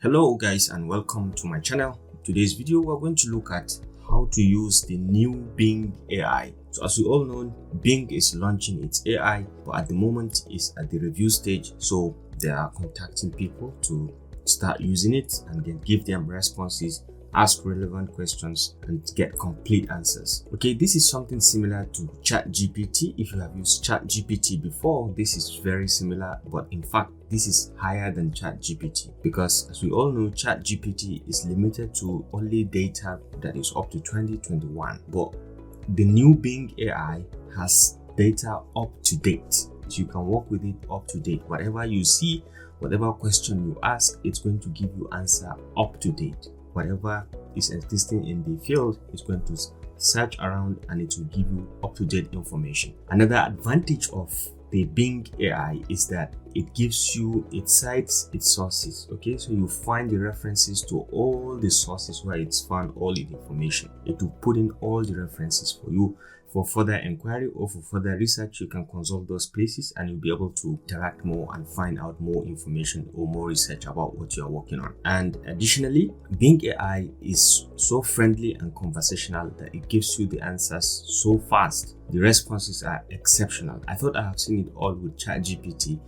Hello guys and welcome to my channel. Today's video we're going to look at how to use the new Bing AI. So as we all know, Bing is launching its AI, but at the moment it's at the review stage. So they are contacting people to start using it and then give them responses, ask relevant questions and get complete answers. Okay, this is something similar to ChatGPT. If you have used ChatGPT before, this is very similar, but in fact this is higher than ChatGPT because as we all know, ChatGPT is limited to only data that is up to 2021, but the new Bing AI has data up to date. So you can work with it up to date. Whatever you see, whatever question you ask, it's going to give you answer up to date. Whatever is existing in the field is going to search around and it will give you up-to-date information. Another advantage of the Bing AI is that it gives you, it cites its sources. Okay, so you find the references to all the sources where it's found all the information. It will put in all the references for you. For further inquiry or for further research, you can consult those places and you'll be able to interact more and find out more information or more research about what you're working on. And additionally, Bing AI is so friendly and conversational that it gives you the answers so fast. The responses are exceptional. I thought I have seen it all with ChatGPT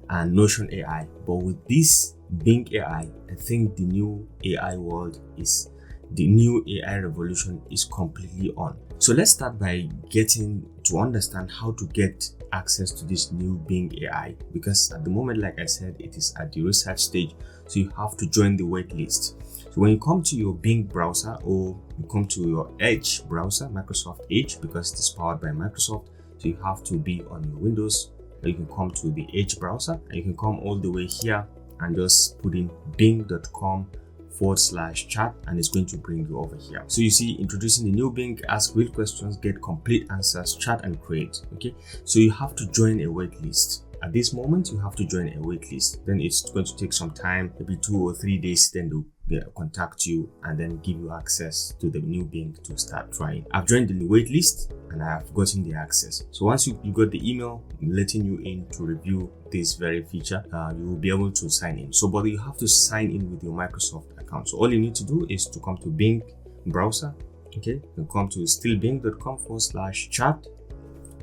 and Notion AI, but with this Bing AI, I think the new AI world is the new AI revolution is completely on. So let's start by getting to understand how to get access to this new Bing AI, because at the moment, like I said, it is at the research stage. So you have to join the wait list. So when you come to your Bing browser or you come to your Edge browser, Microsoft Edge, because it is powered by Microsoft, so you have to be on your Windows, or you can come to the Edge browser and you can come all the way here and just put in bing.com/chat and it's going to bring you over here. So you see, introducing the new Bing, ask real questions, get complete answers, chat and create. Okay, so you have to join a wait list. At this moment, you have to join a wait list. Then it's going to take some time, maybe 2 or 3 days, then they'll contact you and then give you access to the new Bing to start trying. I've joined the wait list and I have gotten the access. So once you got the email letting you in to review this very feature, you will be able to sign in. So, but you have to sign in with your Microsoft account. So all you need to do is to come to Bing browser. Okay, you come to stillbing.com/chat.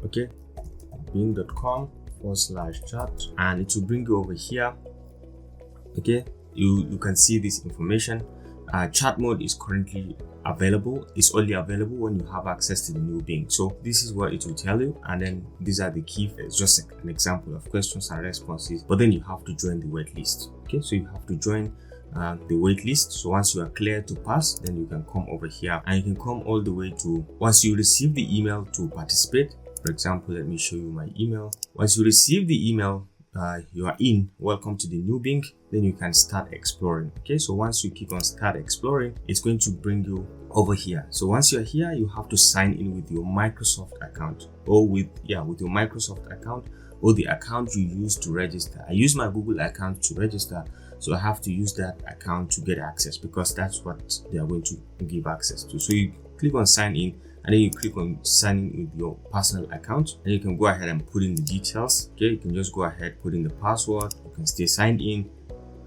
Okay, bing.com/chat, and it will bring you over here. Okay, you can see this information. Chat mode is currently available. It's only available when you have access to the new Bing. So this is what it will tell you, and then these are the key phrases, just an example of questions and responses. But then you have to join the wait list. Okay, so you have to join the wait list. So once you are clear to pass, then you can come over here and you can come all the way to, once you receive the email to participate. For example, let me show you my email. Once you receive the email, you are in, welcome to the new Bing, then you can start exploring. Okay, so once you click on start exploring, it's going to bring you over here. So once you're here, you have to sign in with your Microsoft account or with your Microsoft account or the account you use to register. I use my Google account to register, so I have to use that account to get access because that's what they are going to give access to. So you click on sign in and then you click on sign in with your personal account and you can go ahead and put in the details. Okay, you can just go ahead, put in the password, you can stay signed in,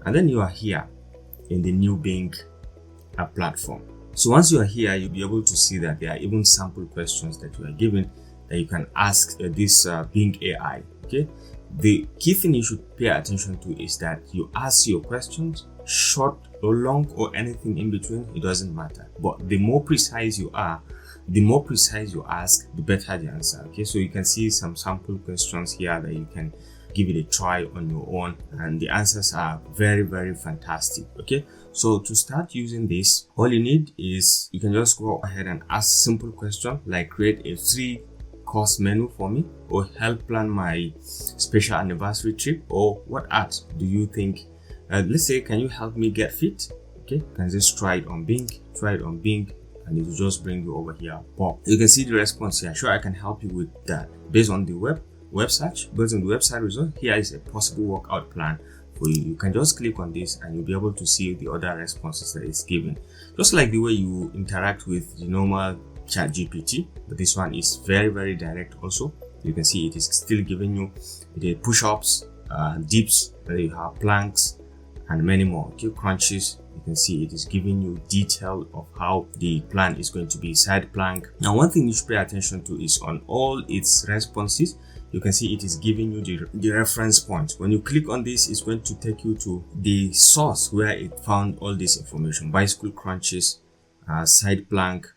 and then you are here in the new Bing platform. So once you are here, you'll be able to see that there are even sample questions that you are given that you can ask this Bing AI. Okay, the key thing you should pay attention to is that you ask your questions, short or long or anything in between, it doesn't matter. But the more precise you are, the more precise you ask, the better the answer. Okay, so you can see some sample questions here that you can give it a try on your own, and the answers are very, very fantastic. Okay, so to start using this, all you need is you can just go ahead and ask simple question like create a 3-course menu for me, or help plan my special anniversary trip, or what art do you think, let's say, can you help me get fit? Okay, you can just try it on Bing, and it will just bring you over here. But you can see the response here. Sure, I can help you with that based on the web search, based on the website result. Here is a possible workout plan for you. You can just click on this and you'll be able to see the other responses that it's given, just like the way you interact with the normal ChatGPT, but this one is very, very direct. Also, you can see it is still giving you the push-ups, dips, you have planks, and many more. Okay, crunches, you can see it is giving you detail of how the plan is going to be. Side plank. Now, one thing you should pay attention to is on all its responses, you can see it is giving you the reference point. When you click on this, it's going to take you to the source where it found all this information. Bicycle crunches, side plank.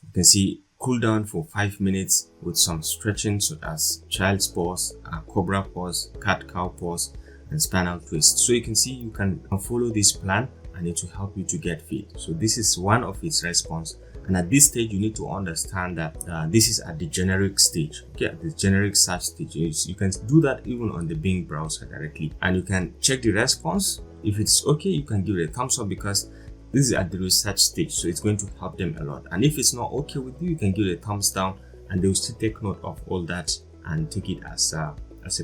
You can see cool down for 5 minutes with some stretching such as child's pose, cobra pose, cat cow pose, and spinal twist. So you can see you can follow this plan and it will help you to get fit. So this is one of its response. And at this stage, you need to understand that this is at the generic stage. Okay, at the generic search stage. You can do that even on the Bing browser directly. And you can check the response. If it's okay, you can give it a thumbs up because this is at the research stage. So it's going to help them a lot. And if it's not okay with you, you can give it a thumbs down and they will still take note of all that and take it as a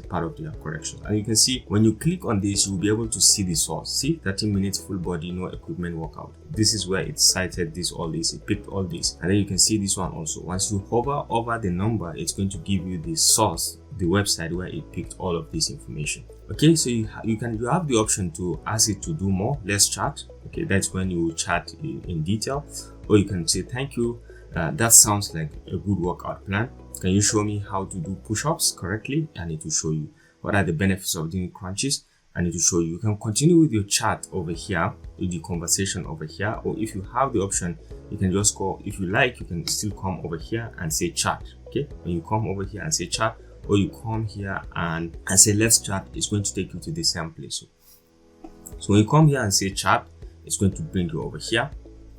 part of their corrections. And you can see when you click on this, you'll be able to see the source. See, 30 minutes full body, no equipment workout. This is where it cited this, all this, it picked all this. And then you can see this one also. Once you hover over the number, it's going to give you the source, the website where it picked all of this information. Okay, so you have the option to ask it to do more. Let's chat. Okay, that's when you chat in detail, or you can say thank you. That sounds like a good workout plan. Can you show me how to do push-ups correctly? I need to show you. What are the benefits of doing crunches? I need to show you. You can continue with your chat over here, with the conversation over here, or if you have the option, you can just call. If you like, you can still come over here and say chat. Okay, when you come over here and say chat, or you come here and say let's chat, it's going to take you to the same place. So when you come here and say chat, it's going to bring you over here.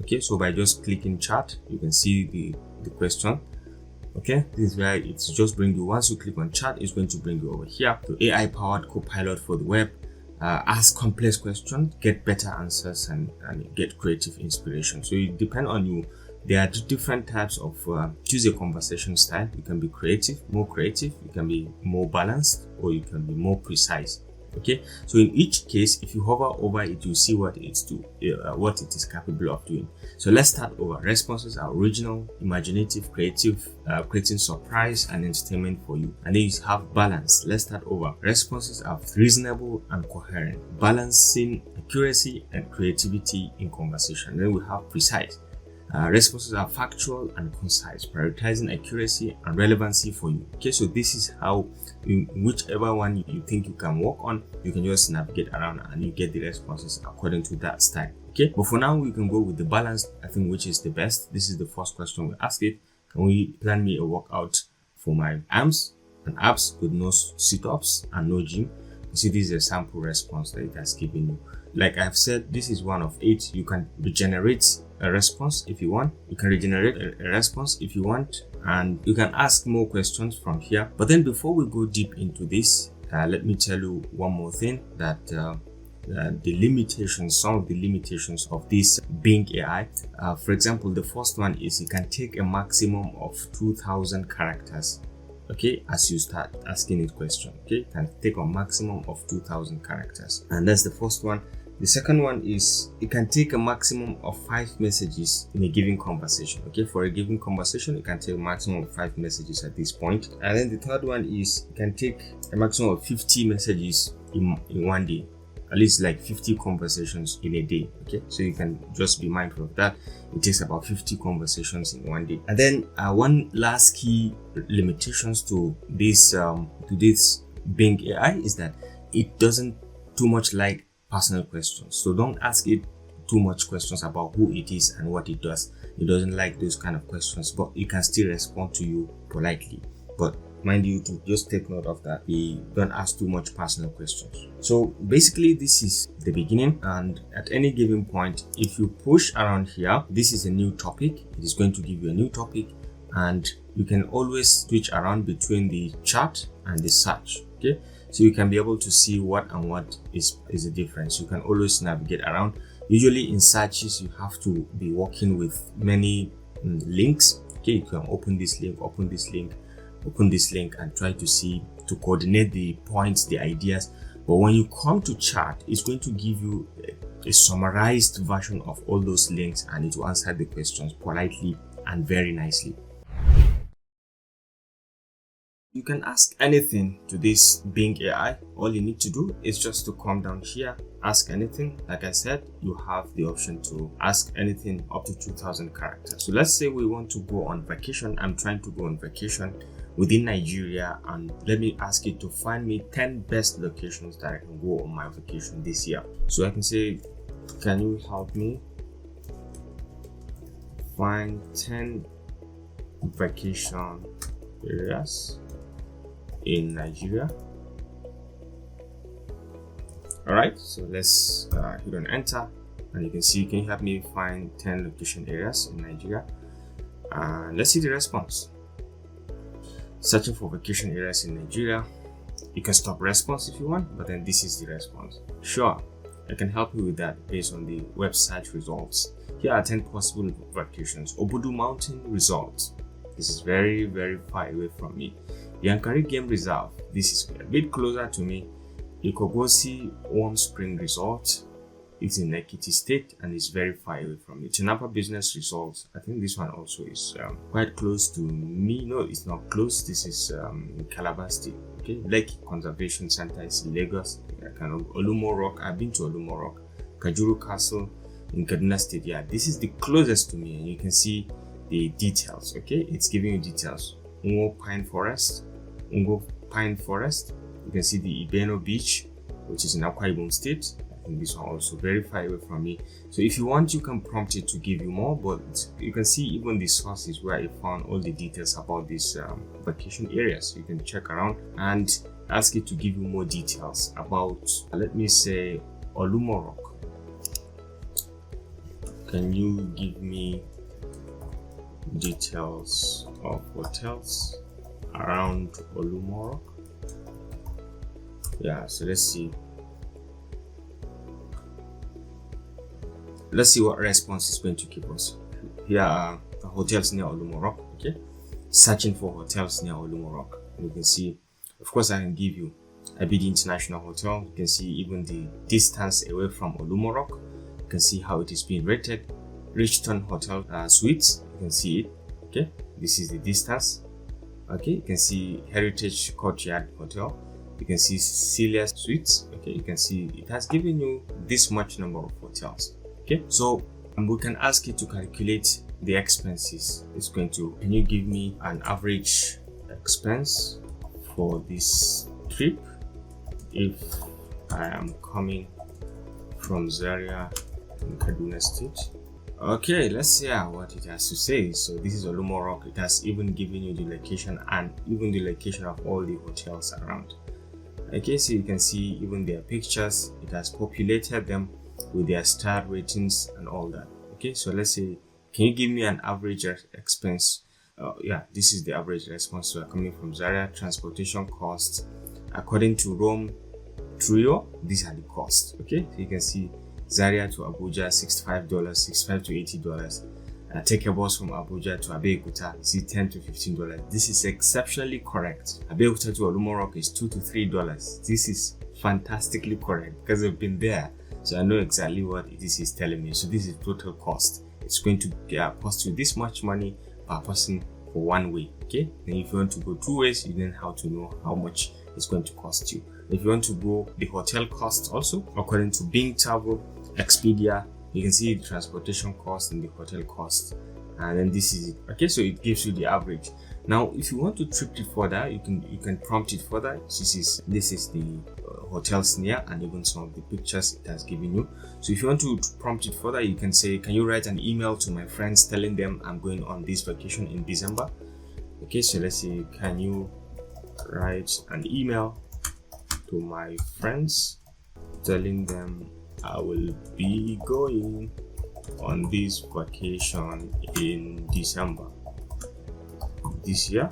Okay, so by just clicking chat, you can see the question. Okay, this is where it's just bring you. Once you click on chat, it's going to bring you over here to AI powered copilot for the web. Ask complex questions, get better answers, and get creative inspiration. So it depends on you. There are different types of choose a conversation style. You can be creative, more creative. You can be more balanced, or you can be more precise. Okay, so in each case, if you hover over it, you see what it's what it is capable of doing. So let's start over. Responses are original, imaginative, creative, creating surprise and entertainment for you. And then you have balance. Let's start over. Responses are reasonable and coherent, balancing accuracy and creativity in conversation. Then we have precise. Responses are factual and concise, prioritizing accuracy and relevancy for you. Okay, so this is how, whichever one you think you can work on, you can just navigate around and you get the responses according to that style. Okay, but for now, we can go with the balance, I think, which is the best. This is the first question we ask it. Can we plan me a workout for my arms and abs with no sit-ups and no gym? You see, this is a sample response that it has given you. Like I've said, this is one of 8. You can regenerate a response if you want. You can regenerate a response if you want, and you can ask more questions from here. But then before we go deep into this, let me tell you one more thing, that the limitations, some of the limitations of this Bing AI. For example, the first one is it can take a maximum of 2,000 characters. Okay, as you start asking it question. Okay, it can take a maximum of 2,000 characters, and that's the first one. The second one is it can take a maximum of 5 messages in a given conversation. Okay, for a given conversation, it can take a maximum of 5 messages at this point. And then the third one is it can take a maximum of 50 messages in one day, at least like 50 conversations in a day. Okay, so you can just be mindful of that. It takes about 50 conversations in one day. And then one last key limitations to this Bing AI is that it doesn't too much like personal questions. So don't ask it too much questions about who it is and what it does. It doesn't like those kind of questions, but it can still respond to you politely. But mind you, to just take note of that. We don't ask too much personal questions. So basically, this is the beginning, and at any given point, if you push around here, this is a new topic. It is going to give you a new topic, and you can always switch around between the chat and the search. Okay, so you can be able to see what is the difference. You can always navigate around. Usually in searches, you have to be working with many links. Okay, you can open this link, open this link, and try to coordinate the points, the ideas. But when you come to chat, it's going to give you a summarized version of all those links, and it will answer the questions politely and very nicely. You can ask anything to this Bing AI. All you need to do is just to come down here, ask anything. Like I said, you have the option to ask anything up to 2,000 characters. So let's say we want to go on vacation. I'm trying to go on vacation within Nigeria, and let me ask you to find me 10 best locations that I can go on my vacation this year. So I can say, can you help me find 10 vacation areas in Nigeria? All right, so let's hit on enter, and you can see, can you help me find 10 location areas in Nigeria? Let's see the response. Searching for vacation areas in Nigeria. You can stop response if you want, but then this is the response. Sure, I can help you with that based on the website results. Here are 10 possible vacations. Obudu Mountain Resort. This is very, very far away from me. Yankari Game Reserve. This is a bit closer to me. Ikogosi Warm Spring Resort. It's in Ekiti State and it's very far away from me. Tinapa Business Resort. I think this one also is quite close to me. No, it's not close. This is in Calabar State. Okay, Lake Conservation Center is in Lagos. Olumo Rock. I've been to Olumo Rock. Kajuru Castle in Kaduna State. Yeah, this is the closest to me, and you can see the details. Okay, it's giving you details. Ungo Pine Forest. You can see the Ibeno Beach, which is in Akwa Ibom State. I think this one also very far away from me. So if you want, you can prompt it to give you more, but you can see even the sources where I found all the details about these vacation areas. You can check around and ask it to give you more details about, let me say, Olumo Rock. Can you give me details of hotels around Olumo Rock? Yeah, so let's see what response is going to give us. Here are the hotels near Olumo Rock. Okay, searching for hotels near Olumo Rock. And you can see, of course, I can give you Abidi International Hotel. You can see even the distance away from Olumo Rock. You can see how it is being rated. Richton Hotel Suites. You can see it. Okay, this is the distance. Okay, you can see Heritage Courtyard Hotel. You can see Celia Suites. Okay, you can see it has given you this much number of hotels. Okay, so we can ask it to calculate the expenses. It's going to, can you give me an average expense for this trip if I am coming from Zaria in Kaduna State? Okay, let's see what it has to say. So this is Olumo Rock. It has even given you the location and even the location of all the hotels around. Okay, so you can see even their pictures. It has populated them with their star ratings and all that. Okay, so let's say, can you give me an average expense? Yeah, this is the average response. So coming from Zaria, transportation costs according to Rome Trio, these are the costs. Okay, so you can see Zaria to Abuja, $65, $65 to $80. Take a bus from Abuja to Abeokuta, you see $10 to $15. This is exceptionally correct. Abeokuta to Olumo Rock is $2 to $3. This is fantastically correct because I've been there, so I know exactly what this is telling me. So this is total cost. It's going to cost you this much money per person for one way. Okay, then if you want to go 2 ways, you then have to know how much it's going to cost you. If you want to go the hotel cost also, according to Bing Travel, Expedia, you can see the transportation cost and the hotel cost, and then this is it. Okay, so it gives you the average. Now if you want to trip it further, you can prompt it further. This is the hotels near and even some of the pictures it has given you. So if you want to prompt it further, you can say, can you write an email to my friends telling them I'm going on this vacation in December? Okay, so let's say, can you write an email to my friends telling them I will be going on this vacation in December this year.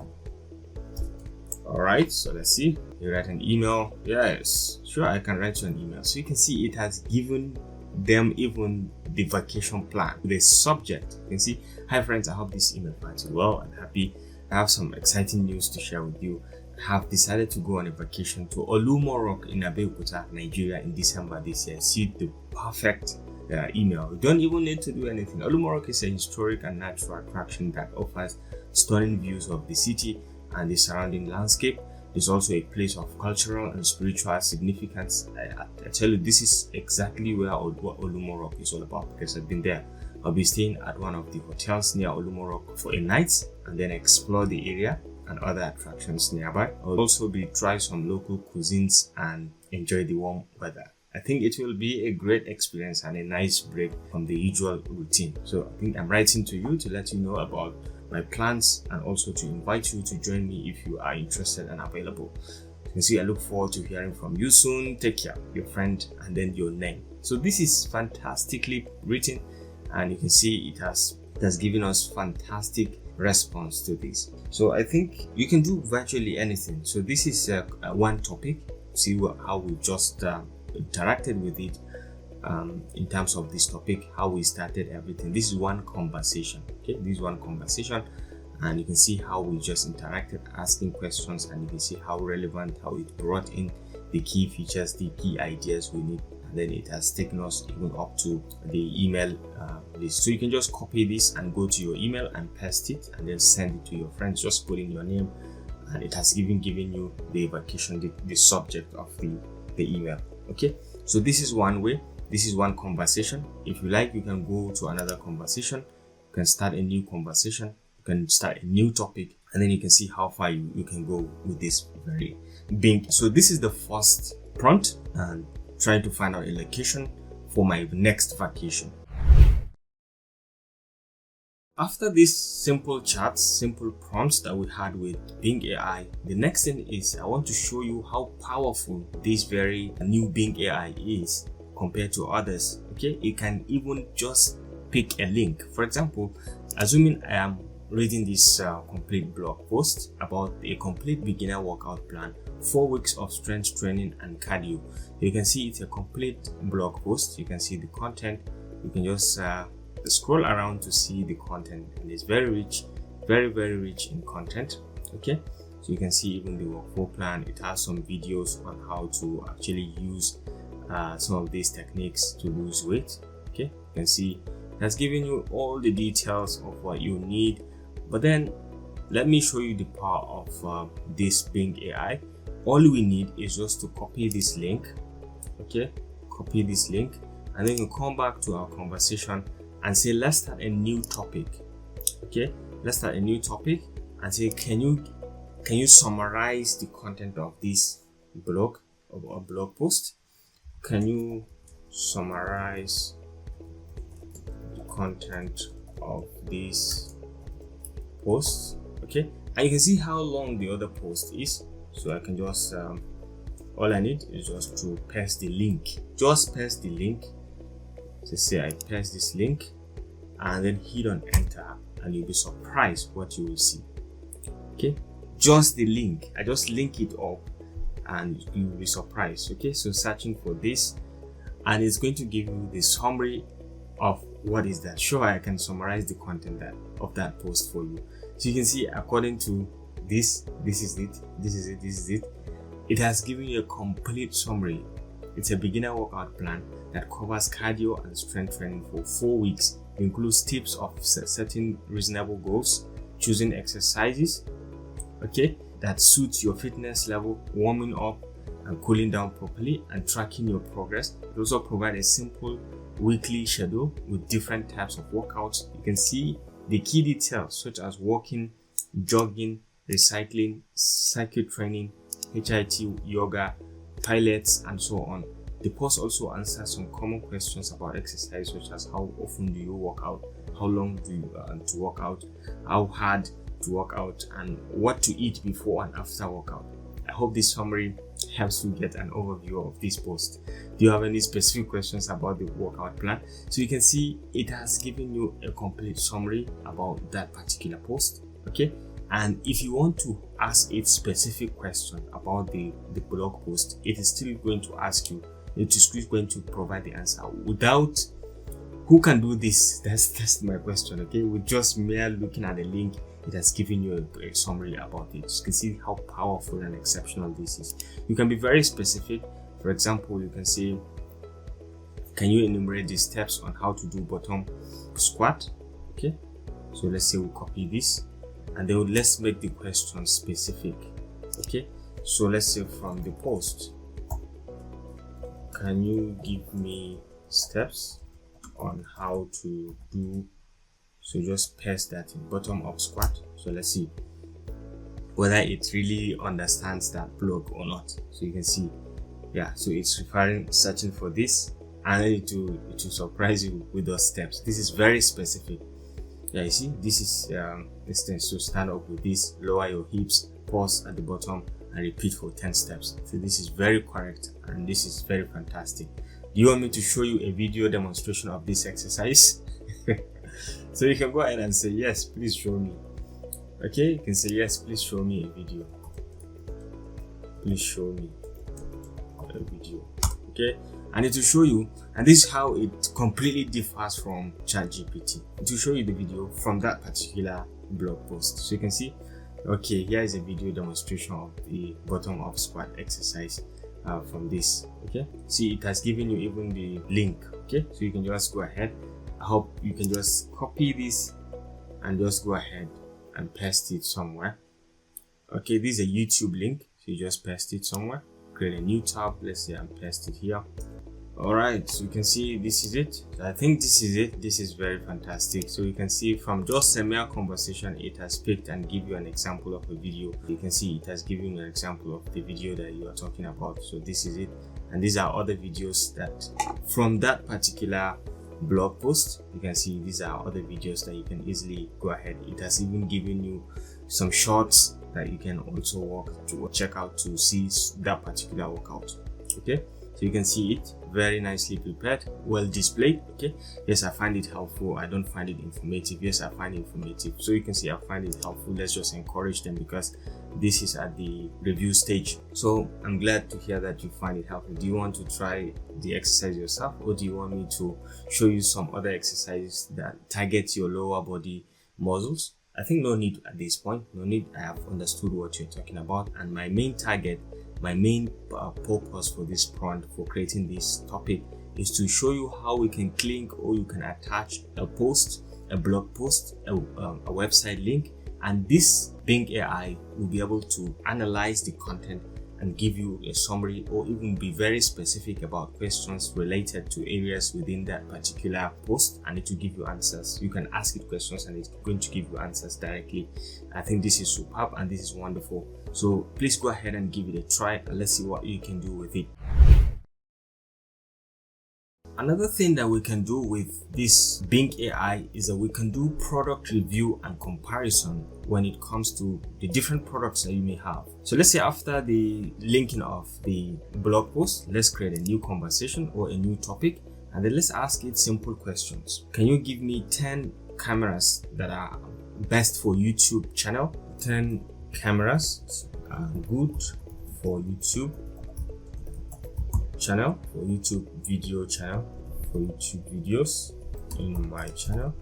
Alright, so let's see. You write an email. Yes, sure, I can write you an email. So you can see it has given them even the vacation plan, the subject. You can see, hi friends, I hope this email finds you well and happy. I have some exciting news to share with you. I have decided to go on a vacation to Olumo Rock in Abeokuta, Nigeria in December this year. See the perfect email. You don't even need to do anything. Olumo Rock is a historic and natural attraction that offers stunning views of the city and the surrounding landscape. There's also a place of cultural and spiritual significance. I tell you, this is exactly where what Olumo Rock is all about, because I've been there. I'll be staying at one of the hotels near Olumo Rock for a night and then explore the area and other attractions nearby. I'll also be try some local cuisines and enjoy the warm weather. I think it will be a great experience and a nice break from the usual routine. So I think I'm writing to you to let you know about my plans and also to invite you to join me if you are interested and available. You can see I look forward to hearing from you soon. Take care, your friend, and then your name. So this is fantastically written, and you can see it has given us fantastic response to this. So I think you can do virtually anything. So this is one topic. See how we just interacted with it in terms of this topic, how we started everything. This is one conversation. Okay, this is one conversation, and you can see how we just interacted, asking questions, and you can see how relevant, how it brought in the key features, the key ideas we need, and then it has taken us even up to the email list. So you can just copy this and go to your email and paste it and then send it to your friends. Just put in your name, and it has even given you the vacation, the subject of the email. Okay, so this is one way. This is one conversation. If you like, you can go to another conversation. You can start a new conversation. You can start a new topic, and then you can see how far you can go with this very big. So this is the first prompt, and trying to find out a location for my next vacation. After these simple chats, simple prompts that we had with Bing AI, the next thing is I want to show you how powerful this very new Bing AI is compared to others. Okay, it can even just pick a link. For example, assuming I am reading this complete blog post about a complete beginner workout plan, 4 weeks of strength training and cardio. You can see it's a complete blog post. You can see the content. You can just scroll around to see the content, and it's very rich, very rich in content. Okay, so you can see even the workflow plan. It has some videos on how to actually use some of these techniques to lose weight. Okay, you can see it has given you all the details of what you need. But then let me show you the power of this Bing AI. All we need is just to copy this link. Okay, copy this link, and then you come back to our conversation and say, let's start a new topic. Okay, let's start a new topic and say, can you summarize the content of this blog or blog post? Can you summarize the content of this post? Okay, and you can see how long the other post is. So I can just all I need is just to paste the link. Just paste the link. So say I paste this link and then hit on enter, and you'll be surprised what you will see. Okay, just the link. I just link it up and you will be surprised. Okay, so searching for this, and it's going to give you the summary of what is that. Sure, I can summarize the content of that post for you. So you can see, according to this is it. It has given you a complete summary. It's a beginner workout plan that covers cardio and strength training for 4 weeks. It includes tips of setting reasonable goals, choosing exercises, okay, that suits your fitness level, warming up and cooling down properly, and tracking your progress. It also provides a simple weekly schedule with different types of workouts. You can see the key details such as walking, jogging, recycling, cycle training, HIIT, yoga, pilates, and so on. The post also answers some common questions about exercise, such as how often do you work out, how long do you to work out, how hard to work out, and what to eat before and after workout. I hope this summary helps you get an overview of this post. Do you have any specific questions about the workout plan? So you can see it has given you a complete summary about that particular post. Okay, and if you want to ask it specific question about the blog post, it is still going to ask you. It is still going to provide the answer. Without, who can do this? That's my question. Okay, with just mere looking at the link, it has given you a summary about it. You can see how powerful and exceptional this is. You can be very specific. For example, you can say, can you enumerate the steps on how to do bottom squat? Okay, so let's say we copy this and then let's make the question specific. Okay, so let's say from the post, can you give me steps on how to do, so just paste that in bottom up squat. So let's see whether it really understands that blog or not. So you can see, yeah, so it's searching for this, and it will surprise you with those steps. This is very specific. Yeah, you see, this is instance. So stand up with this, lower your hips, pause at the bottom, and repeat for 10 steps. So this is very correct, and this is very fantastic. Do you want me to show you a video demonstration of this exercise? So you can go ahead and say yes, please show me. Okay, you can say yes, please show me a video. Please show me a video. Okay, and it will show you, and this is how it completely differs from ChatGPT. It will show you the video from that particular blog post. So you can see, okay, here is a video demonstration of the bottom up squat exercise from this. Okay, see, it has given you even the link. Okay, so you can just go ahead. I hope you can just copy this and just go ahead and paste it somewhere. Okay, this is a YouTube link, so you just paste it somewhere, create a new tab, let's say, and paste it here. All right, so you can see this is it. So I think this is it. This is very fantastic. So you can see from just a mere conversation, it has picked and give you an example of a video. You can see it has given you an example of the video that you are talking about. So this is it, and these are other videos that from that particular blog post. You can see these are other videos that you can easily go ahead. It has even given you some shorts that you can also check out to see that particular workout. Okay, so you can see it very nicely prepared, well displayed. Okay, yes, I find it helpful. I don't find it informative. Yes, I find it informative. So you can see I find it helpful. Let's just encourage them, because this is at the review stage. So I'm glad to hear that you find it helpful. Do you want to try the exercise yourself, or do you want me to show you some other exercises that target your lower body muscles? I think no need at this point. No need. I have understood what you're talking about, and my main target, my main purpose for this prompt, for creating this topic, is to show you how we can link, or you can attach a post, a blog post, a website link, and this Bing AI will be able to analyze the content and give you a summary, or even be very specific about questions related to areas within that particular post, and it will give you answers. You can ask it questions and it's going to give you answers directly. I think this is superb and this is wonderful. So please go ahead and give it a try, and let's see what you can do with it. Another thing that we can do with this Bing AI is that we can do product review and comparison when it comes to the different products that you may have. So let's say after the linking of the blog post, let's create a new conversation or a new topic, and then let's ask it simple questions. Can you give me 10 cameras that are best for YouTube channel? 10 cameras are good for YouTube channel, for YouTube video channel, for YouTube videos in my channel.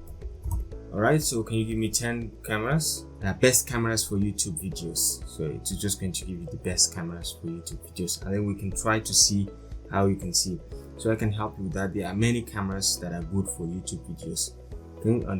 All right, so can you give me 10 cameras, best cameras for YouTube videos? So it's just going to give you the best cameras for YouTube videos, and then we can try to see how you can see. So I can help you with that. There are many cameras that are good for YouTube videos,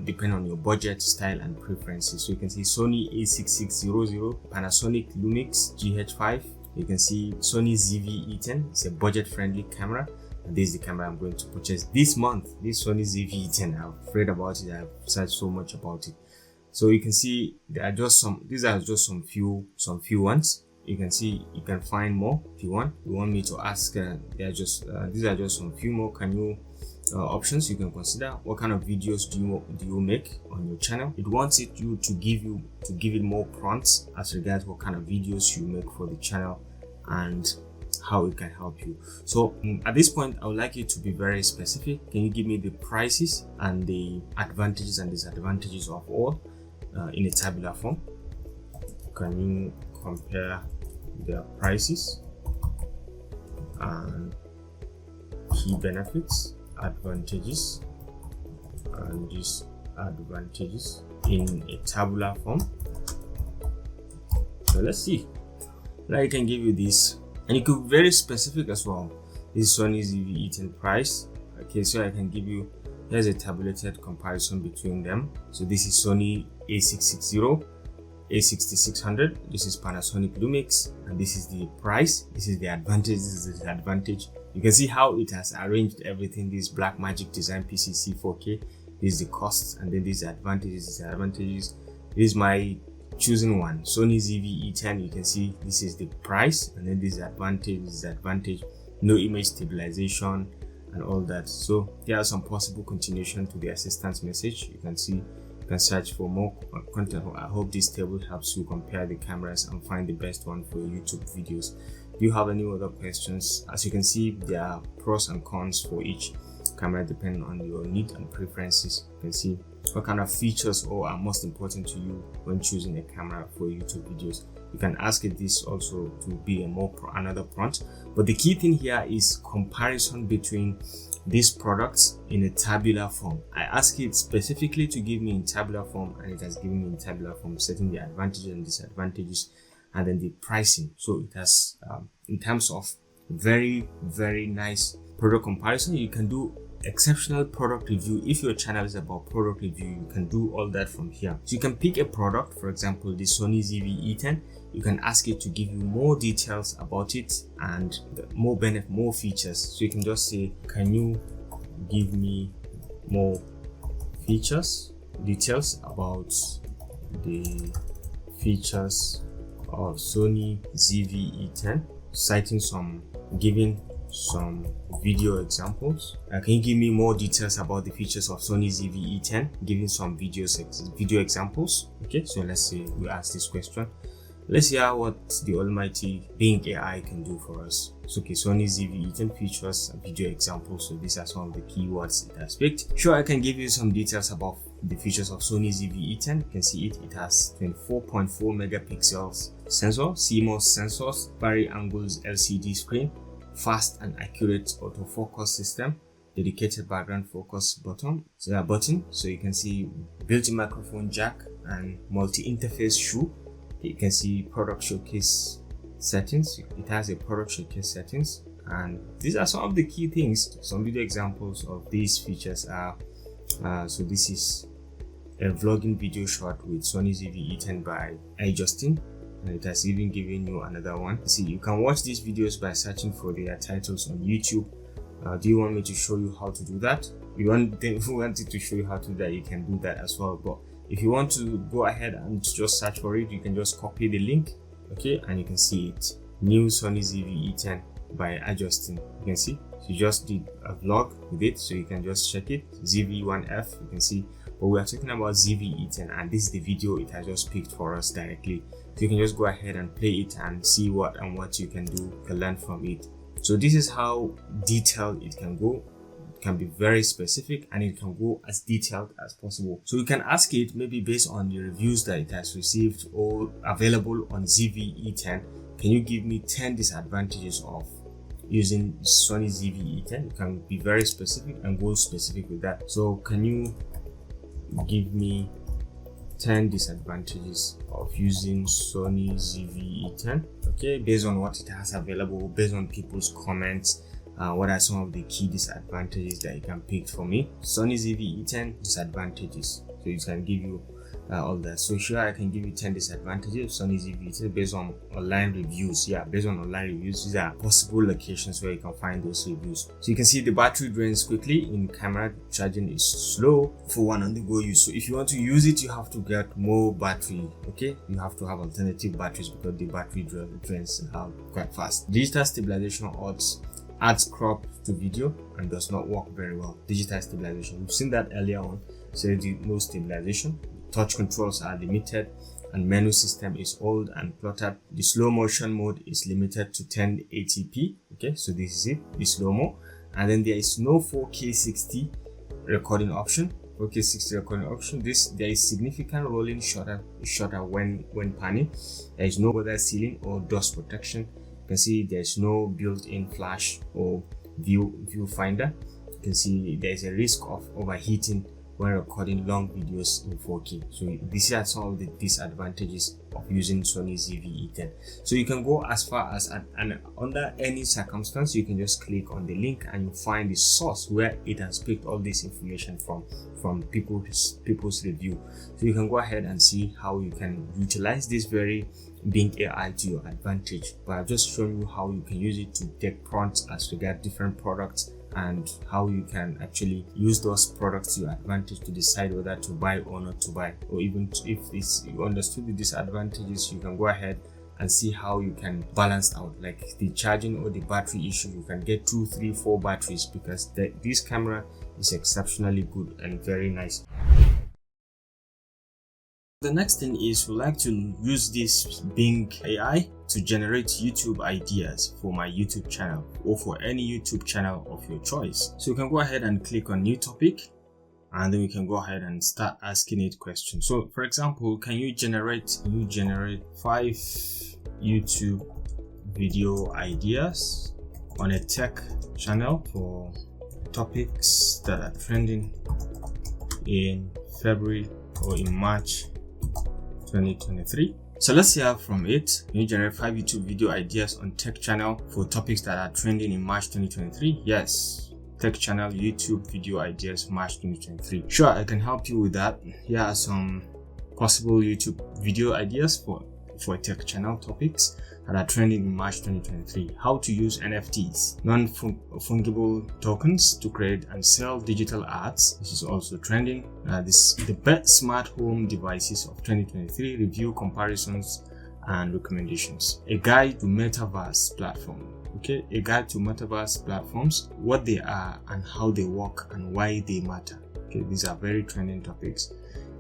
depending on your budget, style, and preferences. So you can see Sony a6600, Panasonic Lumix GH5. You can see Sony ZV-E10. It's a budget-friendly camera, and this is the camera I'm going to purchase this month. This Sony ZV-E10. I've read about it. I've searched so much about it. So you can see there are just some. These are just some few ones. You can see you can find more if you want. You want me to ask? These are just some few more. Can you options you can consider? What kind of videos do you make on your channel? It wants you to give it more prompts as regards what kind of videos you make for the channel and how it can help you. So at this point, I would like you to be very specific. Can you give me the prices and the advantages and disadvantages of all in a tabular form? Can you compare their prices and key benefits, advantages and disadvantages in a tabular form? So let's see. Now I can give you this, and you could be very specific as well. This Sony ZV-E10 price. Okay, so I can give you, here's a tabulated comparison between them. So this is Sony a660 A6600. This is Panasonic Lumix, and this is the price. This is the advantage. This is the disadvantage. You can see how it has arranged everything. This Blackmagic Design PCC 4K. This is the costs, and then these advantages, disadvantages. This is my choosing one, Sony ZV-E10. You can see this is the price, and then this advantage, no image stabilization and all that. So there are some possible continuation to the assistance message. You can see, you can search for more content. I hope this table helps you compare the cameras and find the best one for YouTube videos. Do you have any other questions? As you can see, there are pros and cons for each camera depending on your need and preferences. You can see what kind of features are most important to you when choosing a camera for YouTube videos. You can ask it this also to be another prompt. But the key thing here is comparison between these products in a tabular form. I ask it specifically to give me in tabular form, and it has given me in tabular form, setting the advantages and disadvantages, and then the pricing. So it has, in terms of very nice product comparison, you can do exceptional product review. If your channel is about product review, you can do all that from here. So you can pick a product, for example the Sony ZV-E10. You can ask it to give you more details about it and more features. So you can just say, can you give me more details about the features of Sony ZV-E10, giving some video examples. Can you give me more details about the features of Sony ZV-E10, giving some video examples? Okay, so let's say we ask this question. Let's hear what the almighty Bing AI can do for us. So okay, Sony ZV-E10 features and video examples. So these are some of the keywords it has picked. Sure, I can give you some details about the features of Sony ZV-E10. You can see it has 24.4 megapixels sensor, CMOS sensors, vari angles LCD screen, fast and accurate autofocus system, dedicated background focus button. So you can see built-in microphone jack and multi-interface shoe. You can see product showcase settings. It has a product showcase settings, and these are some of the key things. Some video examples of these features are so this is a vlogging video shot with Sony ZV-E10 by iJustin, and it has even given you another one. See, you can watch these videos by searching for their titles on YouTube. Do you want me to show you how to do that? If you wanted to show you how to do that, you can do that as well. But if you want to go ahead and just search for it, you can just copy the link, okay, and you can see it. New Sony ZV-E10 by iJustin. You can see, so you just did a vlog with it, so you can just check it. ZV-1F, you can see. But we are talking about ZV-E10, and this is the video it has just picked for us directly. So you can just go ahead and play it and see what you can do, you can learn from it. So this is how detailed it can go. It can be very specific, and it can go as detailed as possible. So you can ask it, maybe based on the reviews that it has received or available on ZV-E10, can you give me 10 disadvantages of using Sony ZV-E10? You can be very specific and go specific with that. So can you give me 10 disadvantages of using Sony ZV-E10? Okay, based on what it has available, based on people's comments, what are some of the key disadvantages that you can pick for me? Sony ZV-E10 disadvantages. So it can give you all that. So sure, I can give you 10 disadvantages of Sony ZV-E10 based on online reviews. Yeah, based on online reviews, these are possible locations where you can find those reviews. So you can see the battery drains quickly. In camera, charging is slow for one on the go use. So if you want to use it, you have to get more battery. Okay, you have to have alternative batteries because the battery drains quite fast. Digital stabilization adds crop to video and does not work very well. Digital stabilization, we've seen that earlier on. So no stabilization. Touch controls are limited, and menu system is old and cluttered. The slow motion mode is limited to 1080p. Okay, so this is it, the slow-mo. And then there is no 4K 60 recording option. 4K 60 recording option. There is significant rolling shutter when panning. There is no weather sealing or dust protection. You can see there's no built-in flash or viewfinder. You can see there's a risk of overheating when recording long videos in 4K. So these are some of the disadvantages of using Sony ZV-E10. So you can go as far as and under any circumstance, you can just click on the link and you find the source where it has picked all this information from people's review. So you can go ahead and see how you can utilize this very Bing AI to your advantage. But I've just shown you how you can use it to take prompts as regards different products, and how you can actually use those products to your advantage to decide whether to buy or not to buy. Or even if you understood the disadvantages, you can go ahead and see how you can balance out, like the charging or the battery issue. You can get 2, 3, 4 batteries, because this camera is exceptionally good and very nice. The next thing is, we like to use this Bing AI to generate YouTube ideas for my YouTube channel, or for any YouTube channel of your choice. So you can go ahead and click on new topic, and then we can go ahead and start asking it questions. So for example, can you generate 5 YouTube video ideas on a tech channel for topics that are trending in February or in March 2023. So let's hear from it. Can you generate 5 YouTube video ideas on tech channel for topics that are trending in March 2023? Yes. Tech channel YouTube video ideas March 2023. Sure, I can help you with that. Here are some possible YouTube video ideas for tech channel topics that are trending in March 2023. How to use NFTs, non-fungible tokens, to create and sell digital arts. This is also trending. The best smart home devices of 2023, review, comparisons, and recommendations. A guide to metaverse platform. Okay, a guide to metaverse platforms, what they are and how they work and why they matter. Okay, these are very trending topics.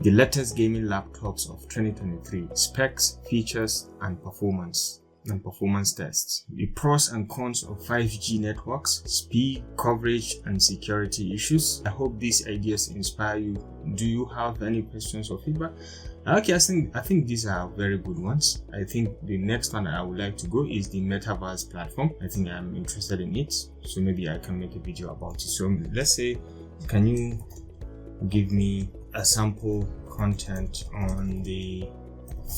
The latest gaming laptops of 2023, specs, features, and performance tests. The pros and cons of 5G networks, speed, coverage, and security issues. I hope these ideas inspire you. Do you have any questions or feedback? Okay, I think these are very good ones. I think the next one I would like to go is the metaverse platform. I think I'm interested in it, so maybe I can make a video about it. So let's say, can you give me a sample content on the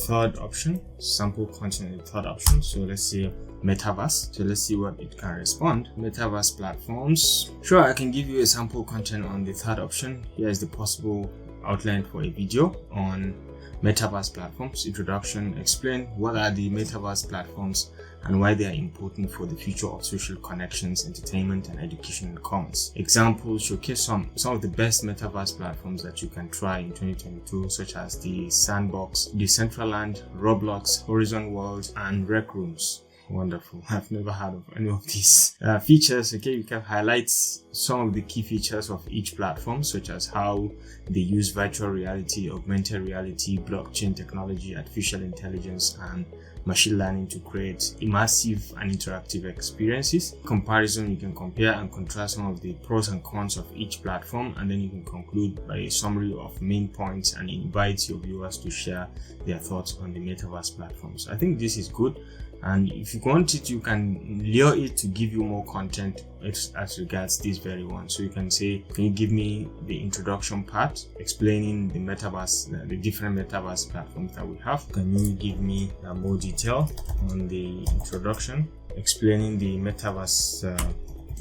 third option? Sample content on the third option. So let's say metaverse. So let's see what it can respond. Metaverse platforms. Sure, I can give you a sample content on the third option. Here is the possible outline for a video on metaverse platforms. Introduction. Explain what are the metaverse platforms and why they are important for the future of social connections, entertainment, and education and commerce. Examples. Showcase some of the best metaverse platforms that you can try in 2022, such as the Sandbox, Decentraland, Roblox, Horizon World, and Rec Rooms. Wonderful. I've never heard of any of these features. Okay, you can highlight some of the key features of each platform, such as how they use virtual reality, augmented reality, blockchain technology, artificial intelligence, and machine learning to create immersive and interactive experiences. Comparison, you can compare and contrast some of the pros and cons of each platform, and then you can conclude by a summary of main points and invite your viewers to share their thoughts on the metaverse platforms. I think this is good. And if you want it, you can lure it to give you more content as regards this very one. So you can say, can you give me the introduction part, explaining the metaverse, the different metaverse platforms that we have? Can you give me more detail on the introduction, explaining the metaverse,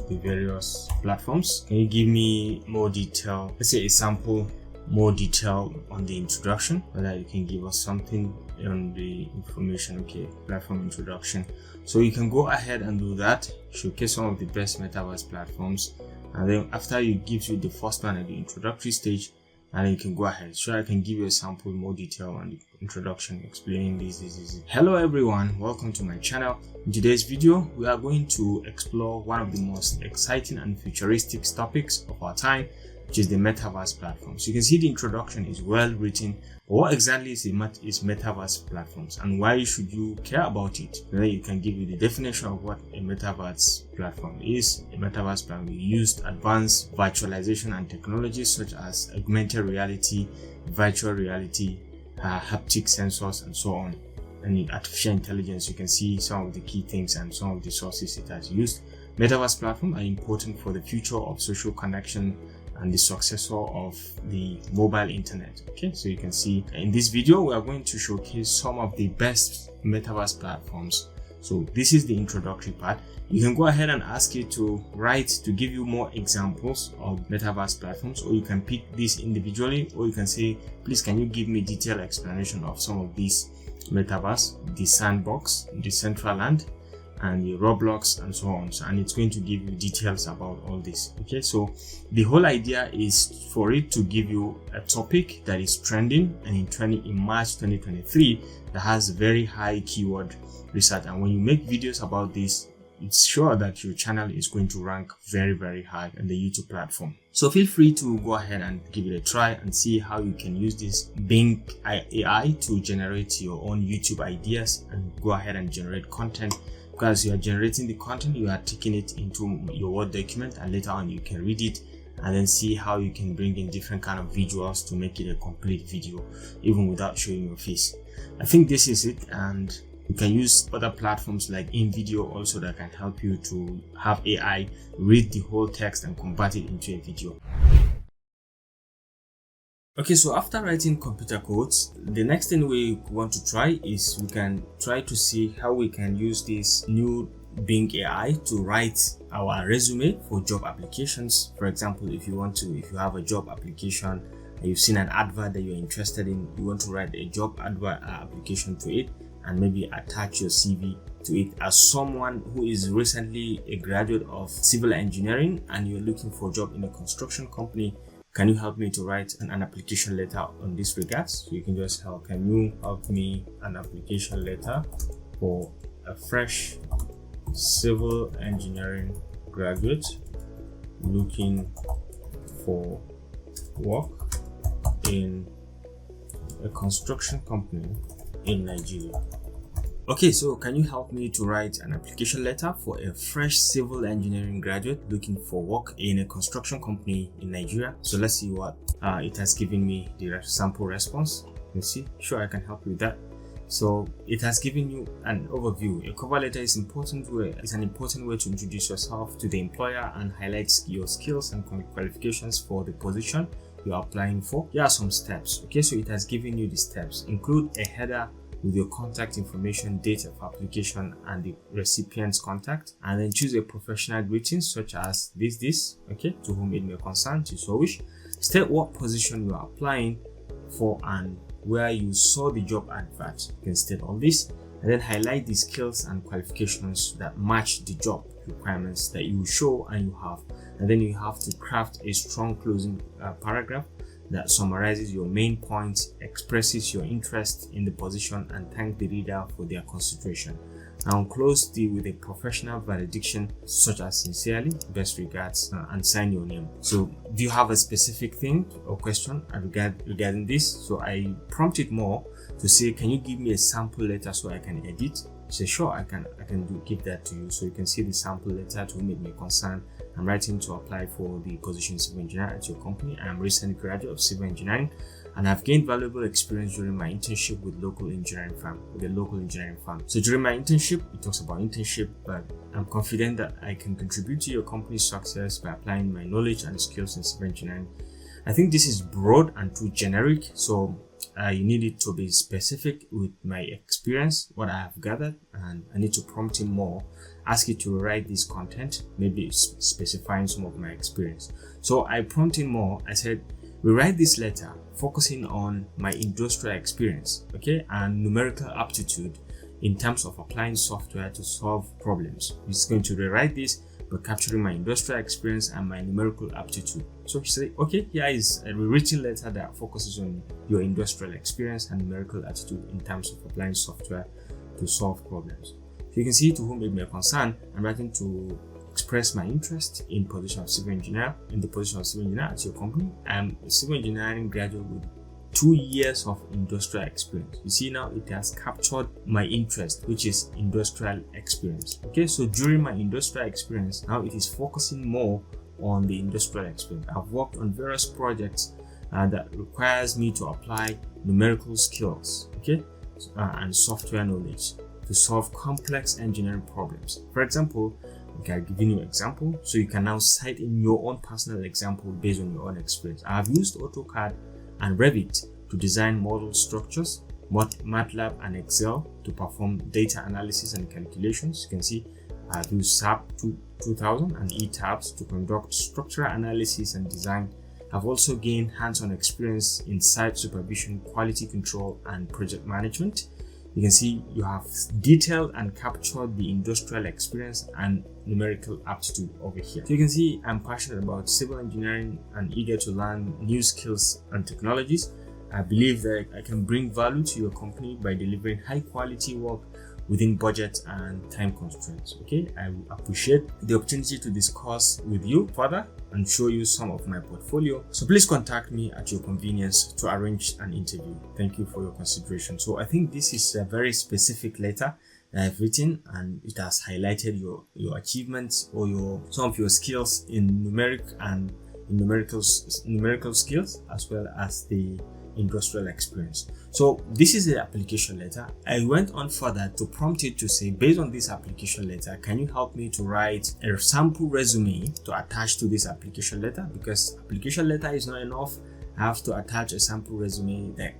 the various platforms? Can you give me more detail? Let's say a sample, more detail on the introduction, whether you can give us something on the information. Okay, platform introduction. So you can go ahead and do that, showcase some of the best metaverse platforms, and then after it gives you the first one at the introductory stage, and then you can go ahead. So I can give you a sample, more detail on the introduction, explaining this. Hello everyone, welcome to my channel. In today's video, we are going to explore one of the most exciting and futuristic topics of our time, which is the metaverse platform. So you can see the introduction is well written. But what exactly is metaverse platforms, and why should you care about it? Then you can give you the definition of what a metaverse platform is. A metaverse platform used advanced virtualization and technologies such as augmented reality, virtual reality, haptic sensors, and so on. And in artificial intelligence, you can see some of the key things and some of the sources it has used. Metaverse platforms are important for the future of social connection and the successor of the mobile internet. Okay, so you can see in this video we are going to showcase some of the best metaverse platforms. So this is the introductory part. You can go ahead and ask it to write to give you more examples of metaverse platforms, or you can pick this individually, or you can say, please can you give me detailed explanation of some of these metaverse, the sandbox, the Decentraland, and the Roblox, and so on. And it's going to give you details about all this. Okay, so the whole idea is for it to give you a topic that is trending and in March 2023 that has very high keyword research. And when you make videos about this, it's sure that your channel is going to rank very, very high on the YouTube platform. So feel free to go ahead and give it a try and see how you can use this Bing AI to generate your own YouTube ideas and go ahead and generate content. Because you are generating the content, you are taking it into your Word document, and later on you can read it and then see how you can bring in different kind of visuals to make it a complete video, even without showing your face. I think this is it, and you can use other platforms like InVideo also that can help you to have AI read the whole text and convert it into a video. Okay, so after writing computer codes, the next thing we want to try is we can try to see how we can use this new Bing AI to write our resume for job applications. For example, if you have a job application and you've seen an advert that you're interested in, you want to write a job advert application to it and maybe attach your CV to it. As someone who is recently a graduate of civil engineering and you're looking for a job in a construction company, can you help me to write an application letter on this regards? So you can just help. Can you help me an application letter for a fresh civil engineering graduate looking for work in a construction company in Nigeria? Okay, so can you help me to write an application letter for a fresh civil engineering graduate looking for work in a construction company in Nigeria? So let's see what it has given me, the sample response. You see, sure, I can help you with that. So it has given you an overview. A cover letter is an important way to introduce yourself to the employer and highlight your skills and qualifications for the position you are applying for. Here are some steps. Okay, so it has given you the steps. Include a header with your contact information, date of application, and the recipient's contact, and then choose a professional greeting such as this, okay, to whom it may concern, to so wish. State what position you are applying for and where you saw the job advert. You can state all this, and then highlight the skills and qualifications that match the job requirements that you show and you have. And then you have to craft a strong closing paragraph that summarizes your main points, expresses your interest in the position, and thank the reader for their consideration. Now close with a professional valediction such as sincerely, best regards, and sign your name. So do you have a specific thing or question regarding this? So I prompted more to say, can you give me a sample letter so I can edit? Say, sure, I can give that to you. So you can see the sample letter to whom it may concern. I'm writing to apply for the position of civil engineer at your company. I am a recent graduate of civil engineering and I've gained valuable experience during my internship with a local engineering firm. So during my internship, it talks about internship, but I'm confident that I can contribute to your company's success by applying my knowledge and skills in civil engineering. I think this is broad and too generic, so you need it to be specific with my experience, what I have gathered, and I need to prompt him more, ask it to write this content, maybe specifying some of my experience. So I prompted him more. I said, rewrite this letter focusing on my industrial experience, okay, and numerical aptitude in terms of applying software to solve problems. He's going to rewrite this by capturing my industrial experience and my numerical aptitude. So he said, okay, here is a rewritten letter that focuses on your industrial experience and numerical aptitude in terms of applying software to solve problems. So you can see to whom it may concern, I'm writing to express my interest in the position of civil engineer at your company. I'm a civil engineering graduate with 2 years of industrial experience. You see now it has captured my interest, which is industrial experience. Okay, so during my industrial experience, now it is focusing more on the industrial experience. I've worked on various projects that requires me to apply numerical skills, okay, and software knowledge to solve complex engineering problems. For example, Okay, I've given you an example, so you can now cite in your own personal example based on your own experience. I have used AutoCAD and Revit to design model structures, MATLAB and Excel to perform data analysis and calculations. You can see I've used SAP 2000 and ETABS to conduct structural analysis and design. I've also gained hands-on experience in site supervision, quality control, and project management. You can see you have detailed and captured the industrial experience and numerical aptitude over here. So you can see I'm passionate about civil engineering and eager to learn new skills and technologies. I believe that I can bring value to your company by delivering high quality work within budget and time constraints. Okay, I appreciate the opportunity to discuss with you further and show you some of my portfolio. So please contact me at your convenience to arrange an interview. Thank you for your consideration. So I think this is a very specific letter that I've written, and it has highlighted your achievements or some of your skills in numerical skills, as well as the industrial experience. So this is the application letter. I went on further to prompt it to say, based on this application letter, can you help me to write a sample resume to attach to this application letter? Because application letter is not enough. I have to attach a sample resume that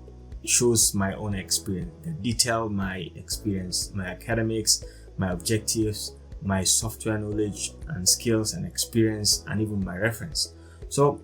shows my own experience, that detail my experience, my academics, my objectives, my software knowledge and skills and experience, and even my reference. So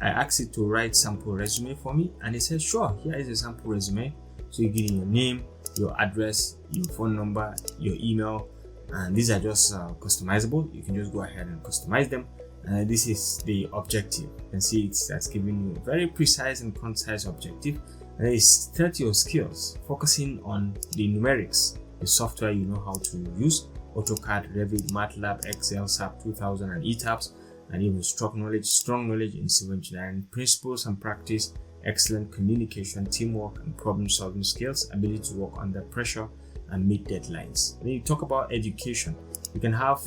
I asked it to write sample resume for me, and it says, sure, here is a sample resume. So you give in your name, your address, your phone number, your email, and these are just customizable. You can just go ahead and customize them. And this is the objective. You can see that's giving you a very precise and concise objective. And it's 30 your skills, focusing on the numerics, the software you know how to use: AutoCAD, Revit, MATLAB, Excel, SAP 2000, and ETABS. And even strong knowledge in civil engineering, principles and practice, excellent communication, teamwork, and problem-solving skills, ability to work under pressure and meet deadlines. Then you talk about education. You can have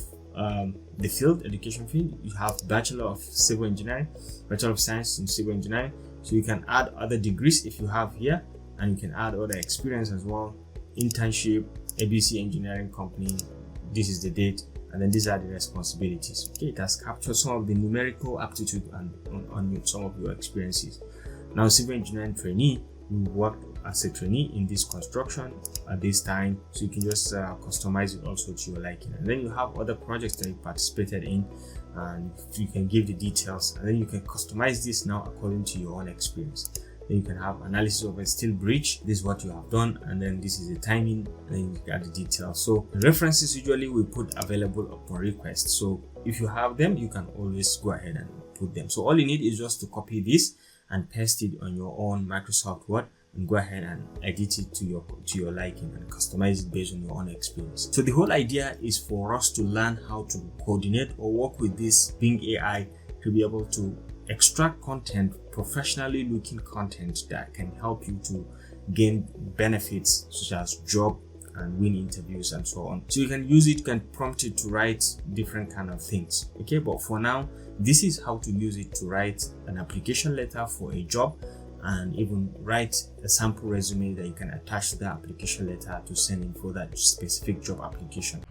the field, education field. You have Bachelor of Civil Engineering, Bachelor of Science in Civil Engineering. So you can add other degrees if you have here, and you can add other experience as well. Internship, ABC Engineering Company. This is the date. And then these are the responsibilities. Okay, it has captured some of the numerical aptitude and on some of your experiences. Now, civil engineering trainee, you worked as a trainee in this construction at this time, so you can just customize it also to your liking. And then you have other projects that you participated in, and you can give the details, and then you can customize this now according to your own experience. Then you can have analysis of a steel bridge. This is what you have done, and then this is the timing, and then you got the details. So the references usually we put available upon request. So if you have them, you can always go ahead and put them. So all you need is just to copy this and paste it on your own Microsoft Word, and go ahead and edit it to your liking and customize it based on your own experience. So the whole idea is for us to learn how to coordinate or work with this Bing AI to be able to extract content, professionally looking content that can help you to gain benefits such as job and win interviews and so on. So you can use it, you can prompt it to write different kind of things. Okay, but for now, this is how to use it to write an application letter for a job, and even write a sample resume that you can attach to the application letter to send in for that specific job application.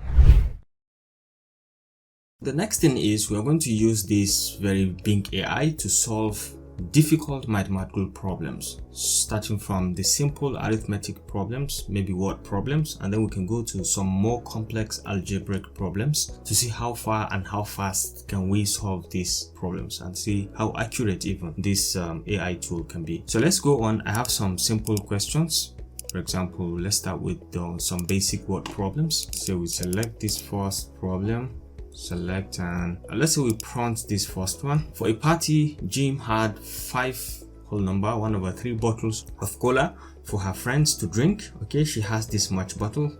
The next thing is we're going to use this very Bing AI to solve difficult mathematical problems, starting from the simple arithmetic problems, maybe word problems, and then we can go to some more complex algebraic problems to see how far and how fast can we solve these problems and see how accurate even this AI tool can be. So let's go on. I have some simple questions. For example, let's start with some basic word problems. So we select this first problem. Select, and let's say we prompt this first one. For a party, Jim had 1/3 bottles of cola for her friends to drink. Okay, she has this much bottle.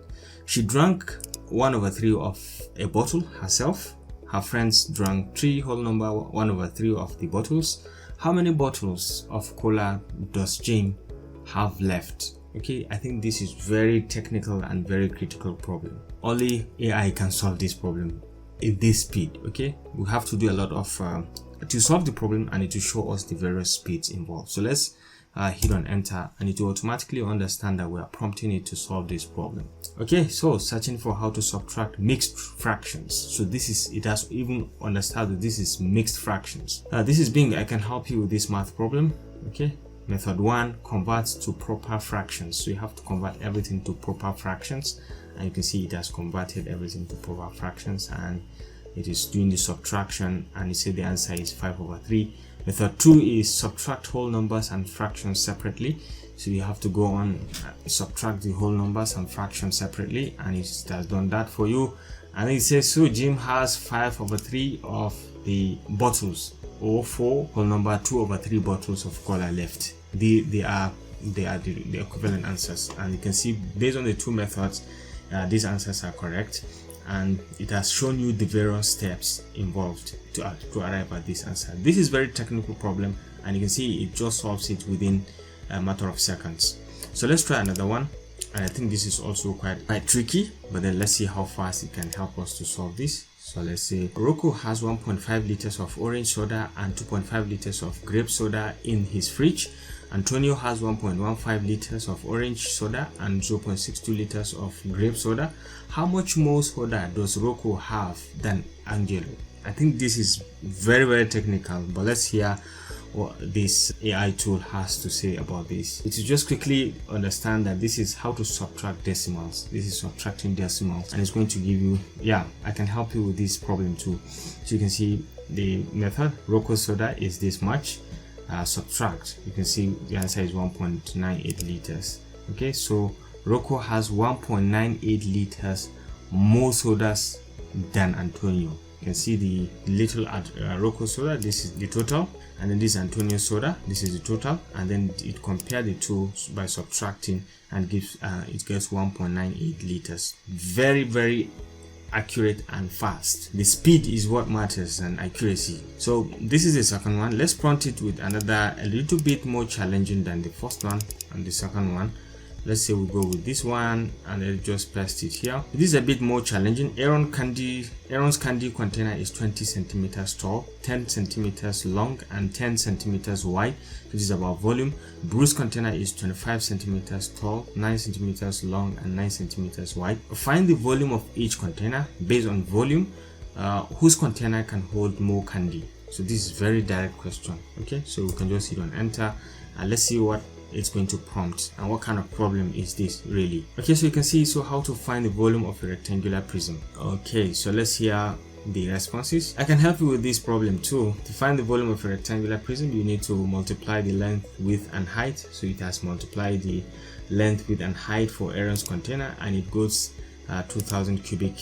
She drank 1/3 of a bottle herself. Her friends drank 1/3 of the bottles. How many bottles of cola does Jim have left? Okay, I think this is very technical and very critical problem. Only AI can solve this problem at this speed. Okay, we have to do a lot of to solve the problem, and it will show us the various speeds involved. So let's hit on enter, and it will automatically understand that we are prompting it to solve this problem. Okay, so searching for how to subtract mixed fractions. So this is, it has even understood that this is mixed fractions. This is Bing. I can help you with this math problem. Okay, method 1, convert to proper fractions. So you have to convert everything to proper fractions, and you can see it has converted everything to proper fractions, and it is doing the subtraction, and it said the answer is 5/3. Method 2 is subtract whole numbers and fractions separately. So you have to go on subtract the whole numbers and fractions separately, and it has done that for you. And it says, so Jim has 5/3 of the bottles, or 4 whole number 2/3 bottles of cola left. They are the equivalent answers, and you can see based on the two methods, these answers are correct, and it has shown you the various steps involved to arrive at this answer. This is very technical problem, and you can see it just solves it within a matter of seconds. So let's try another one, and I think this is also quite tricky, but then let's see how fast it can help us to solve this. So let's say Rocco has 1.5 liters of orange soda and 2.5 liters of grape soda in his fridge. Antonio has 1.15 liters of orange soda and 0.62 liters of grape soda. How much more soda does Rocco have than Angelo? I think this is very technical, but let's hear what this AI tool has to say about this. It is just quickly understand that this is how to subtract decimals. This is subtracting decimals, and it's going to give you, I can help you with this problem too. So you can see the method, Rocco soda is this much. Subtract, you can see the answer is 1.98 liters. Okay, so Rocco has 1.98 liters more sodas than Antonio. You can see the little Rocco soda, this is the total, and then this Antonio soda, this is the total, and then it compared the two by subtracting, and gives it gets 1.98 liters. Very accurate and fast. The speed is what matters, and accuracy. So this is the second one. Let's prompt it with another a little bit more challenging than the first one and the second one. Let's say we go with this one, and let's just paste it here. This is a bit more challenging. Aaron's candy container is 20 centimeters tall, 10 centimeters long, and 10 centimeters wide. This is about volume. Bruce's container is 25 centimeters tall, 9 centimeters long, and 9 centimeters wide. Find the volume of each container. Based on volume, whose container can hold more candy? So this is very direct question. Okay, so we can just hit on enter, and let's see what it's going to prompt and what kind of problem is this really. Okay, so you can see, so how to find the volume of a rectangular prism. Okay, so let's hear the responses. I can help you with this problem too. To find the volume of a rectangular prism, you need to multiply the length, width, and height. So it has multiplied the length, width, and height for Aaron's container, and it goes 2000 cubic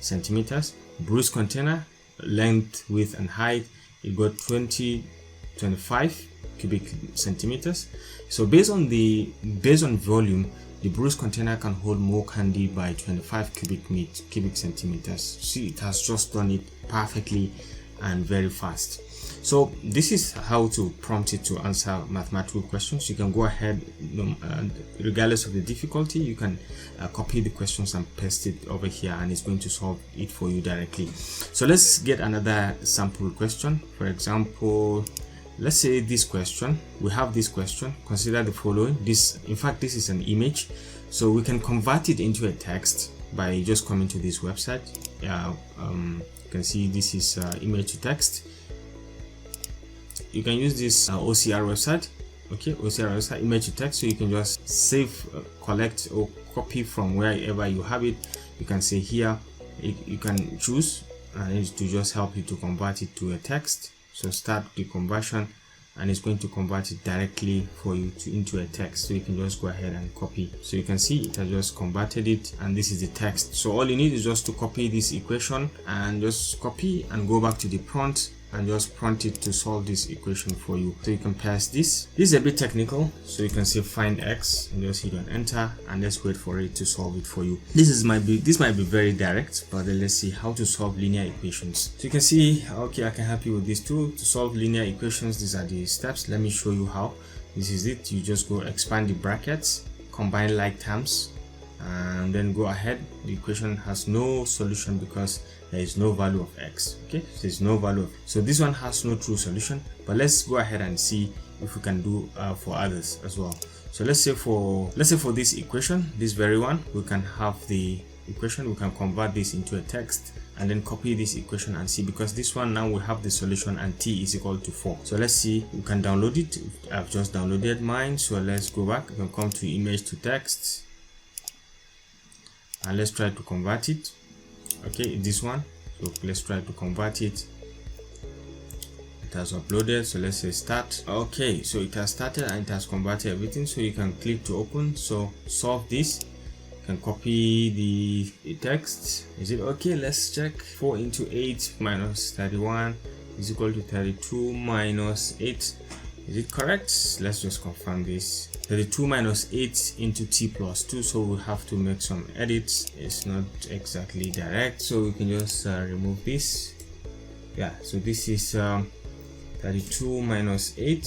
centimeters. Bruce's container, length, width, and height, it got 25 cubic centimeters. So based on volume, the Bruce container can hold more candy by 25 cubic centimeters. See, it has just done it perfectly and very fast. So this is how to prompt it to answer mathematical questions. You can go ahead, regardless of the difficulty, you can copy the questions and paste it over here, and it's going to solve it for you directly. So let's get another sample question. For example, let's say this question, we have this question, consider the following. This, in fact, this is an image, so we can convert it into a text by just coming to this website. You can see this is image to text. You can use this OCR website. Okay, OCR website, image to text. So you can just save, collect, or copy from wherever you have it. You can say here, you can choose, and it's to just help you to convert it to a text. So start the conversion, and it's going to convert it directly for you into a text. So you can just go ahead and copy. So you can see it has just converted it, and this is the text. So all you need is just to copy this equation and just copy and go back to the prompt and just prompt it to solve this equation for you. So you can pass this. This is a bit technical, so you can say find x and just hit on enter, and let's wait for it to solve it for you. This might be very direct, but then let's see how to solve linear equations. So you can see, okay, I can help you with this too. To solve linear equations, these are the steps. Let me show you how. This is it. You just go expand the brackets, combine like terms, and then go ahead. The equation has no solution because there is no value of x. Okay, there's no value of, so this one has no true solution. But let's go ahead and see if we can do for others as well. So let's say for this equation, this very one, we can have the equation, we can convert this into a text and then copy this equation and see, because this one now we have the solution and t is equal to 4. So let's see, we can download it. I've just downloaded mine, so let's go back. We can come to image to text and let's try to convert it. Okay, this one, so let's try to convert it. It has uploaded, so let's say start. Okay, so it has started and it has converted everything, so you can click to open. So solve this, you can copy the text. Is it okay? Let's check. 4 into 8 minus 31 is equal to 32 minus 8. Is it correct? Let's just confirm this. 32 minus 8 into t plus 2, so we have to make some edits. It's not exactly direct, so we can just remove this. Yeah, so this is 32 minus 8.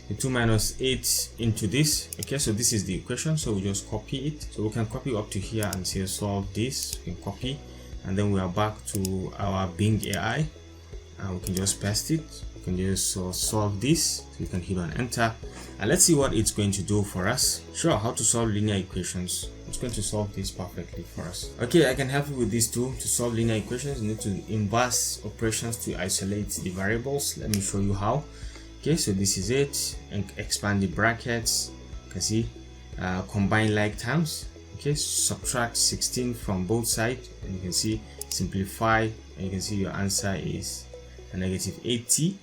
The 2 minus 8 into this. Okay, so this is the equation, so we just copy it. So we can copy up to here and say solve this. We can copy, and then we are back to our Bing AI, and we can just paste it. We can just solve this. So you can hit on enter, and let's see what it's going to do for us. Sure, how to solve linear equations. It's going to solve this perfectly for us. Okay, I can help you with this too. To solve linear equations, you need to inverse operations to isolate the variables. Let me show you how. Okay, so this is it, and expand the brackets. You can see combine like terms. Okay, subtract 16 from both sides, and you can see simplify, and you can see your answer is a negative 8t.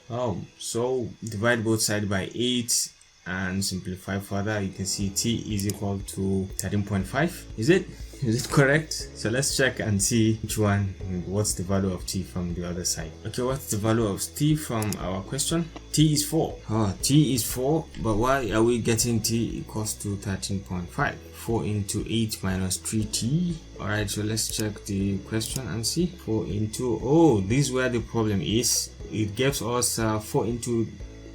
So divide both sides by 8 and simplify further. You can see t is equal to 13.5. Is it correct? So let's check and see which one, what's the value of t from the other side. Okay, what's the value of t from our question? T is 4. T is 4, but why are we getting t equals to 13.5? 4 into 8 minus 3t. Alright, so let's check the question and see. 4 into, this is where the problem is. It gives us 4 into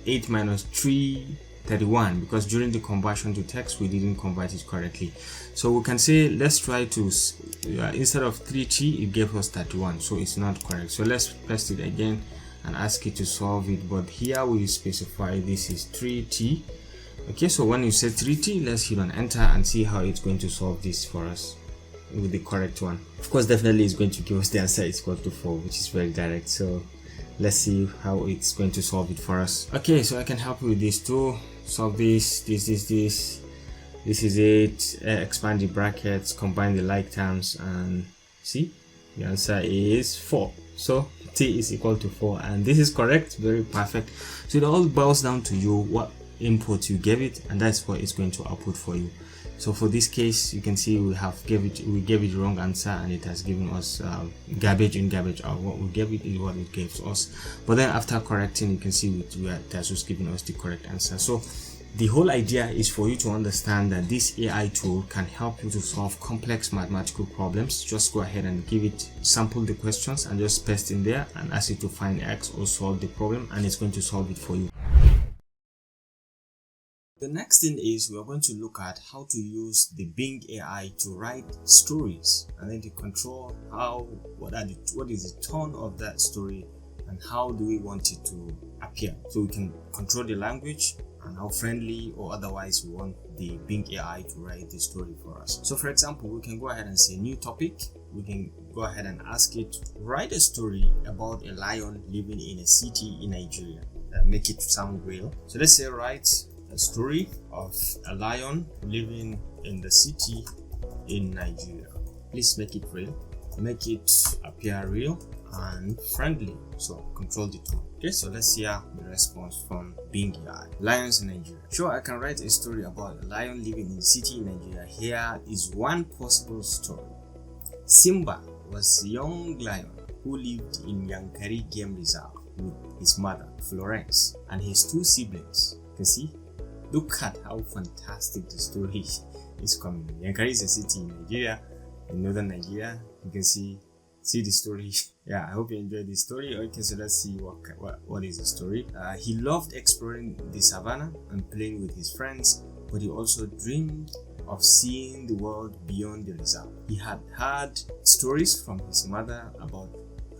8 minus 3, 31, because during the conversion to text we didn't convert it correctly. So we can say, let's try to instead of 3t it gave us 31, so it's not correct. So let's paste it again and ask it to solve it, but here we specify this is 3t. Okay, so when you say 3t, let's hit on enter and see how it's going to solve this for us with the correct one. Of course, definitely it's going to give us the answer is equal to 4, which is very direct. So let's see how it's going to solve it for us. Okay, so I can help you with this too. Solve this is it. Expand the brackets, combine the like terms, and see the answer is 4. So t is equal to 4, and this is correct. Very perfect. So it all boils down to you, what input you gave it, and that's what it's going to output for you. So for this case, you can see we gave it the wrong answer, and it has given us garbage in, garbage out. What we gave it is what it gives us, but then after correcting, you can see it has just given us the correct answer. So the whole idea is for you to understand that this AI tool can help you to solve complex mathematical problems. Just go ahead and sample the questions and just paste in there and ask it to find X or solve the problem, and it's going to solve it for you. The next thing is we are going to look at how to use the Bing AI to write stories, and then to control what is the tone of that story and how do we want it to appear. So we can control the language and how friendly or otherwise we want the Bing AI to write the story for us. So for example, we can go ahead and say new topic. We can go ahead and ask it to write a story about a lion living in a city in Nigeria. Make it sound real. So let's say write a story of a lion living in the city in Nigeria. Please make it real, make it appear real and friendly. So control the tone. Okay, so let's hear the response from Bing AI. Lions in Nigeria. Sure, I can write a story about a lion living in the city in Nigeria. Here is one possible story. Simba was a young lion who lived in Yankari Game Reserve with his mother, Florence, and his 2 siblings. You can see? Look at how fantastic the story is coming. Yankari is a city in Nigeria, in northern Nigeria. You can see the story. Yeah, I hope you enjoyed this story. Okay, so let's see what is the story. He loved exploring the savannah and playing with his friends, but he also dreamed of seeing the world beyond the reserve. He had heard stories from his mother about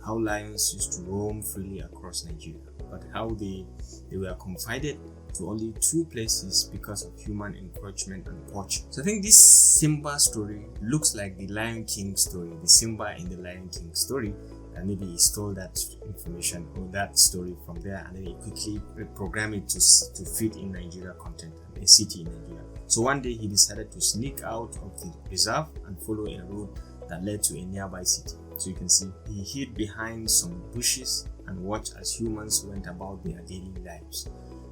how lions used to roam freely across Nigeria, but how they were confined to only 2 places because of human encroachment and poaching. So I think this Simba story looks like the Lion King story, the Simba in the Lion King story, and maybe he stole that information or that story from there, and then he quickly programmed it to fit in Nigeria content, a city in Nigeria. So one day he decided to sneak out of the reserve and follow a road that led to a nearby city. So you can see he hid behind some bushes and watched as humans went about their daily lives.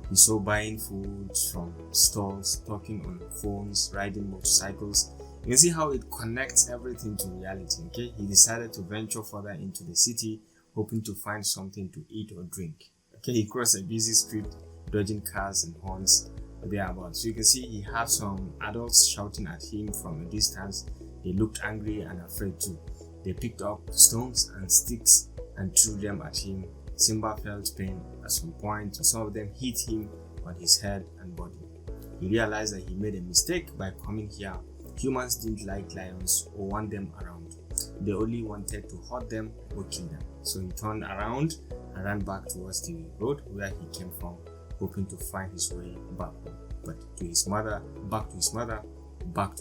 He saw buying food from stalls, talking on phones, riding motorcycles. You can see how it connects everything to reality. Okay, he decided to venture further into the city, hoping to find something to eat or drink. Okay, he crossed a busy street, dodging cars and horns thereabouts. So you can see he had some adults shouting at him from a distance. They looked angry and afraid too. They picked up stones and sticks and threw them at him. Simba felt pain at some point. Some of them hit him on his head and body. He realized that he made a mistake by coming here. Humans didn't like lions or want them around. They only wanted to hurt them or kill them. So he turned around and ran back towards the road where he came from, hoping to find his way back home, but to his mother, back to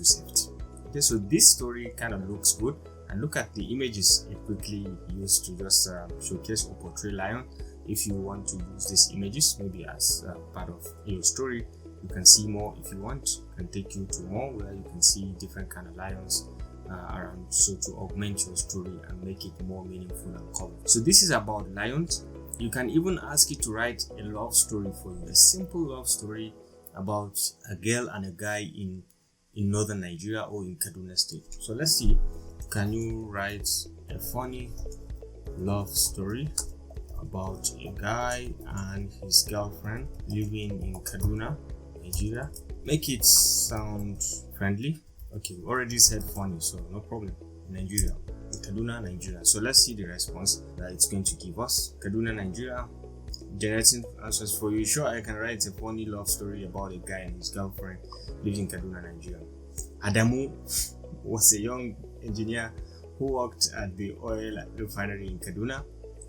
safety. Okay, so this story kind of looks good, and look at the images it quickly used to just showcase or portray lion. If you want to use these images maybe as part of your story, you can see more. If you want, can take you to more where you can see different kind of lions around, so to augment your story and make it more meaningful and colorful. So this is about lions. You can even ask it to write a love story for you, a simple love story about a girl and a guy in northern Nigeria or in Kaduna State. So let's see, can you write a funny love story about a guy and his girlfriend living in Kaduna, Nigeria? Make it sound friendly. Okay, we already said funny, so no problem. Nigeria, Kaduna, Nigeria. So let's see the response that it's going to give us. Kaduna, Nigeria, generating answers for you. Sure, I can write a funny love story about a guy and his girlfriend living in Kaduna, Nigeria. Adamu was a young engineer who worked at the oil refinery in Kaduna.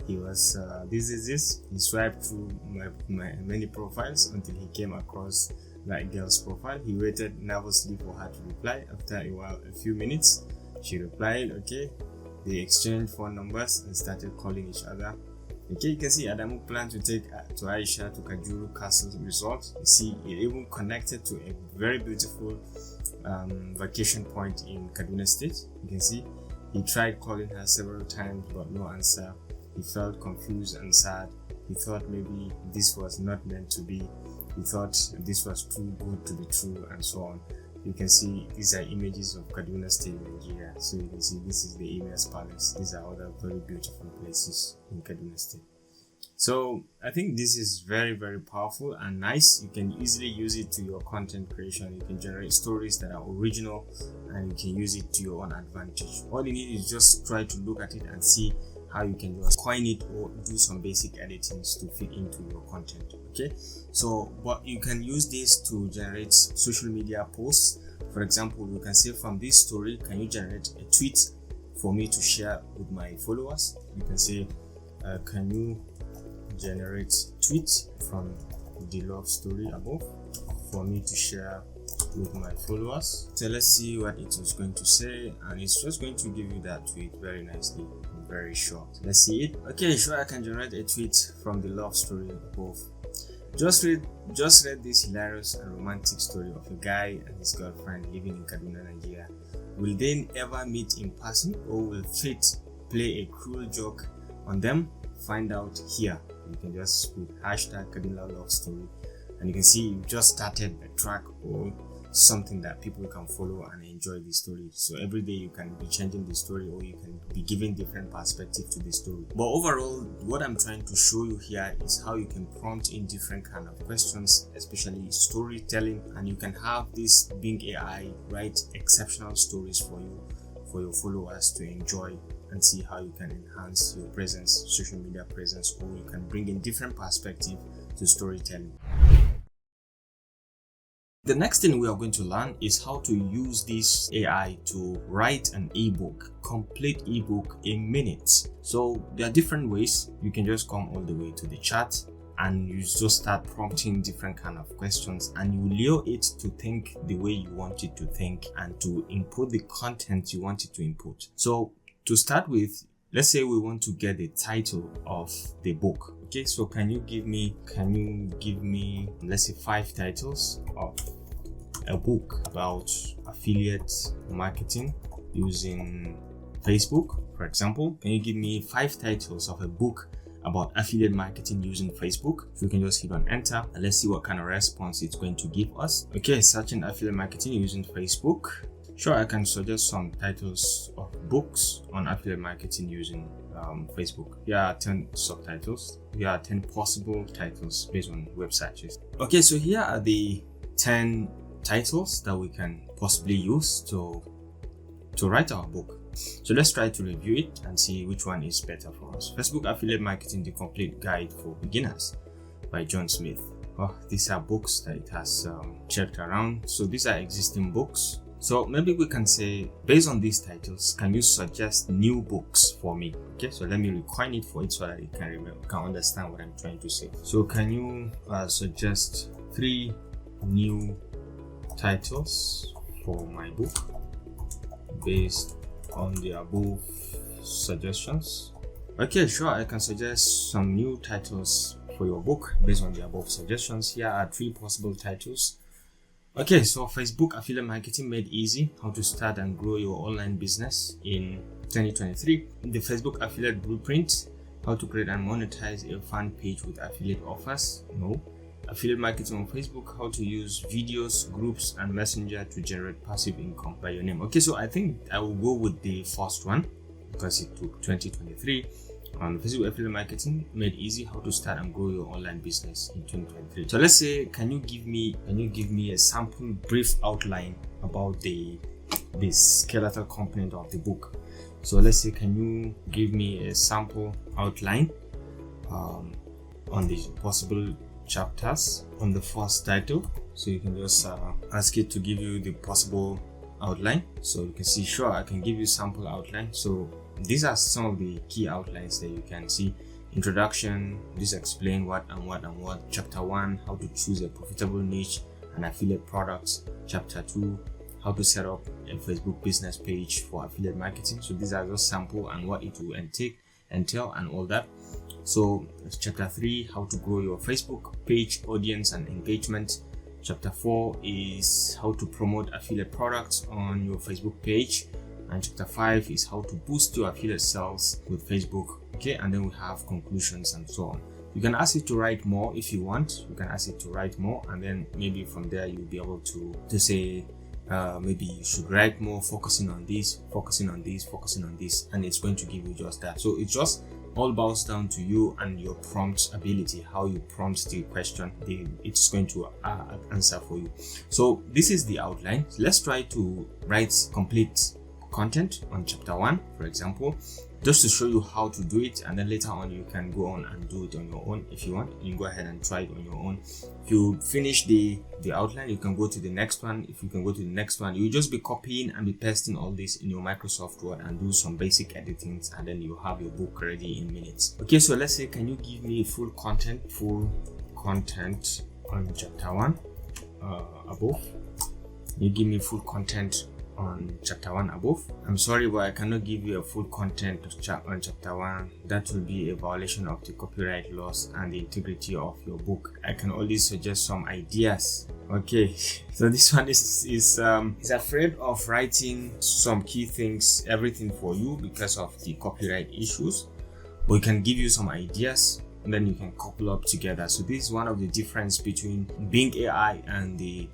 He was he swiped through my many profiles until he came across that girl's profile. He waited nervously for her to reply. After a few minutes, she replied, okay. They exchanged phone numbers and started calling each other. Okay, you can see Adamu planned to take to Aisha to Kajuru Castle Resort. You see, it even connected to a very beautiful vacation point in Kaduna State. You can see he tried calling her several times but no answer. He felt confused and sad. He thought maybe this was not meant to be. He thought this was too good to be true, and so on. You can see these are images of Kaduna State, Nigeria. So you can see this is the Emir's Palace. These are other very beautiful places in Kaduna State. So I think this is very, very powerful and nice. You can easily use it to your content creation. You can generate stories that are original and you can use it to your own advantage. All you need is just try to look at it and see how you can just coin it or do some basic editings to fit into your content. Okay, so but you can use this to generate social media posts. For example, you can say from this story, can you generate a tweet for me to share with my followers? You can say, can you generate tweet from the love story above for me to share with my followers? So let's see what it is going to say, and it's just going to give you that tweet very nicely, very short. Let's see it. Okay, sure, I can generate a tweet from the love story above. Just read this hilarious and romantic story of a guy and his girlfriend living in Kaduna, Nigeria. Will they ever meet in person, or will fate play a cruel joke on them? Find out here. You can just put hashtag Kaduna love story, and you can see you just started a track or something that people can follow and enjoy the story. So every day you can be changing the story, or you can be giving different perspective to the story. But overall, what I'm trying to show you here is how you can prompt in different kind of questions, especially storytelling, and you can have this Bing AI write exceptional stories for you, for your followers to enjoy and see how you can enhance your presence, social media presence, or you can bring in different perspective to storytelling. The next thing we are going to learn is how to use this AI to write an ebook, complete ebook in minutes. So there are different ways. You can just come all the way to the chat and you just start prompting different kind of questions, and you lure it to think the way you want it to think and to input the content you want it to input. So to start with, let's say we want to get the title of the book. Okay, so can you give me, let's say 5 titles of a book about affiliate marketing using Facebook, for example? Can you give me 5 titles of a book about affiliate marketing using Facebook? So you can just hit on enter and let's see what kind of response it's going to give us. Okay, searching affiliate marketing using Facebook. Sure, I can suggest some titles of books on affiliate marketing using Facebook. Here are 10 subtitles. Here are 10 possible titles based on web searches. Okay, so here are the 10 titles that we can possibly use to write our book. So let's try to review it and see which one is better for us. Facebook Affiliate Marketing, The Complete Guide for Beginners by John Smith. Oh, these are books that it has checked around. So these are existing books. So maybe we can say, based on these titles, can you suggest new books for me? Okay, so let me recoin it for it so that it can understand what I'm trying to say. So can you suggest 3 new titles for my book based on the above suggestions? Okay, sure, I can suggest some new titles for your book based on the above suggestions. Here are 3 possible titles. Okay, so Facebook Affiliate Marketing Made Easy: How to Start and Grow Your Online Business in 2023. The Facebook Affiliate Blueprint: How to Create and Monetize a Fan Page with Affiliate Offers. No. Affiliate Marketing on Facebook: How to Use Videos, Groups, and Messenger to Generate Passive Income by Your Name. Okay, so I think I will go with the first one because it took 2023. Facebook Affiliate Marketing Made Easy: How to Start and Grow Your Online Business in 2023. So let's say, can you give me a sample brief outline about the skeletal component of the book? So let's say, can you give me a sample outline on the possible chapters on the first title? So you can just ask it to give you the possible outline. So you can see, sure, I can give you sample outline. So these are some of the key outlines that you can see. Introduction: this explain what and what and what. Chapter 1: How to choose a profitable niche and affiliate products. Chapter 2: How to set up a Facebook business page for affiliate marketing. So these are just sample and what it will entail and all that. So chapter 3: How to grow your Facebook page audience and engagement. Chapter 4 is how to promote affiliate products on your Facebook page. And chapter 5 is how to boost your affiliate sales with Facebook. Okay, and then we have conclusions and so on. You can ask it to write more if you want. You can ask it to write more, and then maybe from there you'll be able to say maybe you should write more, focusing on this, focusing on this, focusing on this, and it's going to give you just that. So it just all boils down to you and your prompt ability, how you prompt the question. It's going to answer for you. So this is the outline. Let's try to write complete content on chapter 1, for example, just to show you how to do it, and then later on you can go on and do it on your own if you want. You can go ahead and try it on your own. If you finish the outline, you can go to the next one. If you can go to the next one, you just be copying and be pasting all this in your Microsoft Word and do some basic editing, and then you have your book ready in minutes. Okay, so let's say, can you give me full content on chapter 1 above? You give me full content on chapter 1 above. I'm sorry, but I cannot give you a full content on chapter 1. That will be a violation of the copyright laws and the integrity of your book. I can only suggest some ideas. Okay, so this one is afraid of writing some key things, everything for you because of the copyright issues, but we can give you some ideas and then you can couple up together. So this is one of the difference between Bing AI and the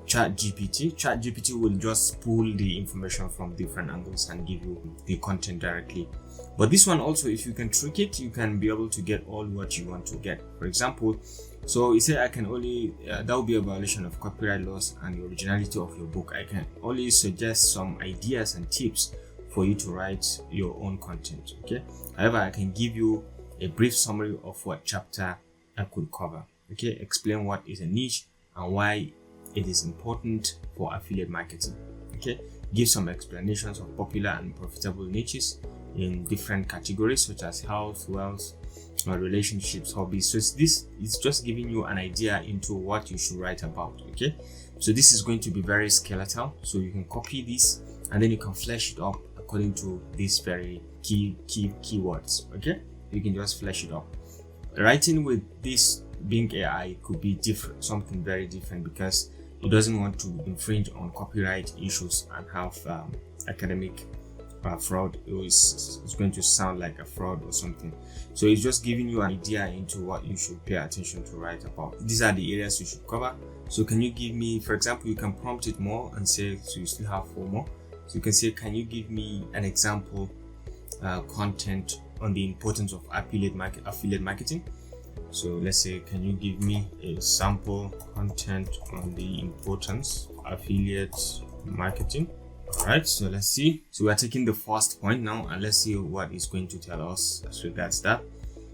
Chatgpt. Chatgpt will just pull the information from different angles and give you the content directly. But this one also, if you can trick it, you can be able to get all what you want to get. For example, so you say I can only, that will be a violation of copyright laws and the originality of your book. I can only suggest some ideas and tips for you to write your own content. Okay. However, I can give you a brief summary of what chapter I could cover. Okay. Explain what is a niche and why it is important for affiliate marketing. Okay, give some explanations of popular and profitable niches in different categories such as health, wealth, relationships, hobbies. So this is just giving you an idea into what you should write about. Okay, so this is going to be very skeletal, so you can copy this and then you can flesh it up according to these very keywords. Okay, you can just flesh it up. Writing with this Bing AI could be different, something very different, because it doesn't want to infringe on copyright issues and have academic fraud. It's going to sound like a fraud or something. So it's just giving you an idea into what you should pay attention to write about. These are the areas you should cover. So can you give me, for example, you can prompt it more and say, so you still have 4 more. So you can say, can you give me an example content on the importance of affiliate marketing? So let's say, can you give me a sample content on the importance of affiliate marketing? All right, so let's see. So we are taking the first point now, and let's see what it's going to tell us as regards that.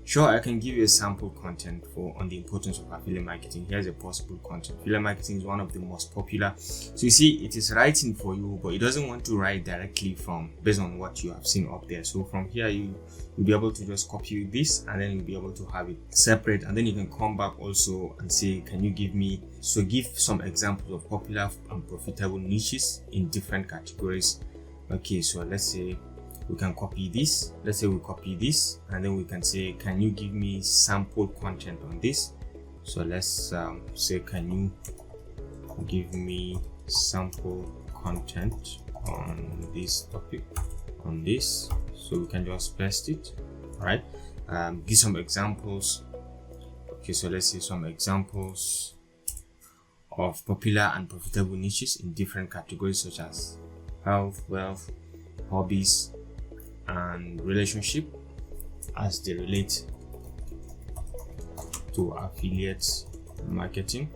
Sure, I can give you a sample content on the importance of affiliate marketing. Here's a possible content. Affiliate marketing is one of the most popular. So you see, it is writing for you, but it doesn't want to write directly based on what you have seen up there. So from here, you'll be able to just copy this, and then you'll be able to have it separate. And then you can come back also and say, can you give some examples of popular and profitable niches in different categories. Okay, so let's say we can copy this. Let's say we copy this, and then we can say, can you give me sample content on this? So let's say, can you give me sample content on this topic, on this? So we can just paste it. All right, give some examples. Okay, so let's say some examples of popular and profitable niches in different categories such as health, wealth, hobbies, and relationship as they relate to affiliate marketing.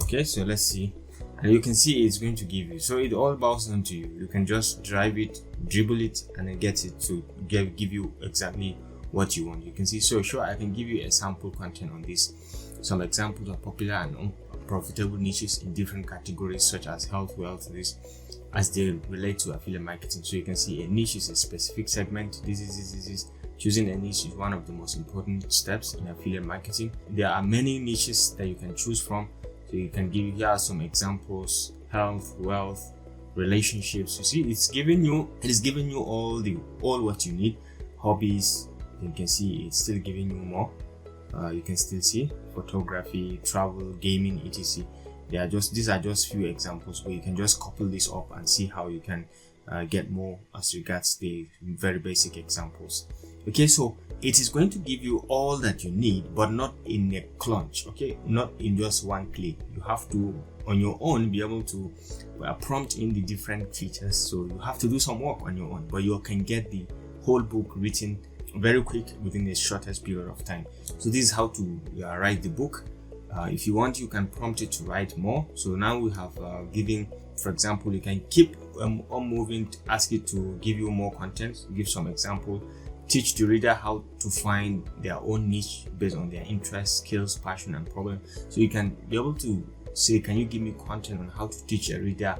Okay, so let's see, and you can see it's going to give you. So it all boils down to you. You can just drive it, dribble it, and then get it to give you exactly what you want. You can see. So sure, I can give you a sample content on this. Some examples of popular and profitable niches in different categories such as health, wealth, this as they relate to affiliate marketing. So you can see a niche is a specific segment. This is choosing a niche is one of the most important steps in affiliate marketing. There are many niches that you can choose from. So you can here are some examples: health, wealth, relationships. You see, it is giving you all what you need. Hobbies, you can see it's still giving you more. You can still see photography, travel, gaming, etc. These are just few examples where you can just couple this up and see how you can get more as regards the very basic examples. Okay, so it is going to give you all that you need, but not in a clunch. Okay, not in just one click. You have to on your own be able to prompt in the different features. So you have to do some work on your own, but you can get the whole book written very quick within the shortest period of time. So this is how to write the book. If you want, you can prompt it to write more. So now we have given, for example, you can keep on moving, ask it to give you more content, give some example, teach the reader how to find their own niche based on their interests, skills, passion, and problem. So you can be able to say, can you give me content on how to teach a reader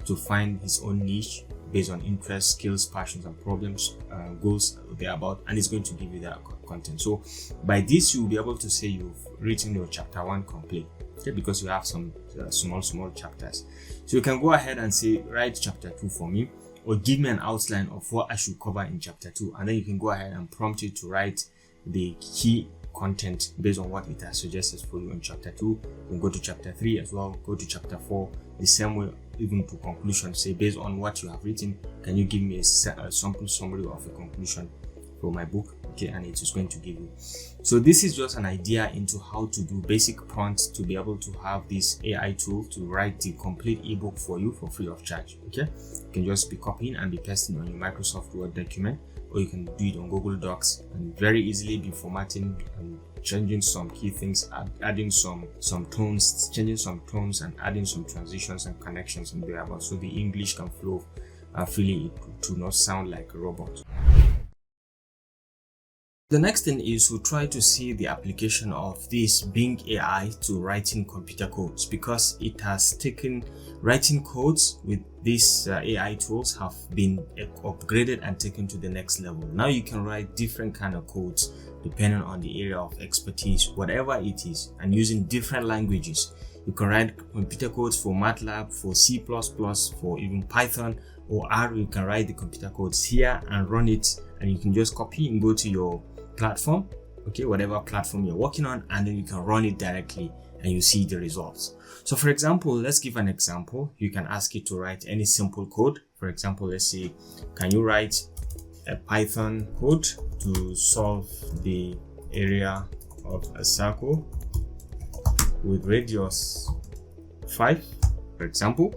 to find his own niche based on interests, skills, passions, and problems, goals they're about, and it's going to give you that content. So by this, you'll be able to say you've written your chapter 1 complete, okay, because you have some small chapters. So you can go ahead and say, write chapter 2 for me, or give me an outline of what I should cover in chapter 2, and then you can go ahead and prompt it to write the key content based on what it has suggested for you in chapter 2. You can go to chapter 3 as well, go to chapter 4, the same way, even to conclusion. Say, based on what you have written, can you give me a sample summary of a conclusion for my book? Okay, and it is going to give you. So this is just an idea into how to do basic prompts to be able to have this AI tool to write the complete ebook for you for free of charge. Okay, you can just be copying and be pasting on your Microsoft Word document, or you can do it on Google Docs and very easily be formatting and changing some key things, adding some tones, changing some tones, and adding some transitions and connections and thereabouts, so the English can flow freely to not sound like a robot. The next thing is to try to see the application of this Bing AI to writing computer codes, because it has taken writing codes with these AI tools have been upgraded and taken to the next level. Now you can write different kind of codes depending on the area of expertise, whatever it is, and using different languages. You can write computer codes for MATLAB, for C++, for even Python or R. You can write the computer codes here and run it, and you can just copy and go to your platform, okay, whatever platform you're working on, and then you can run it directly and you see the results. So for example, let's give an example. You can ask it to write any simple code. For example, let's say, can you write a Python code to solve the area of a circle with radius 5, for example,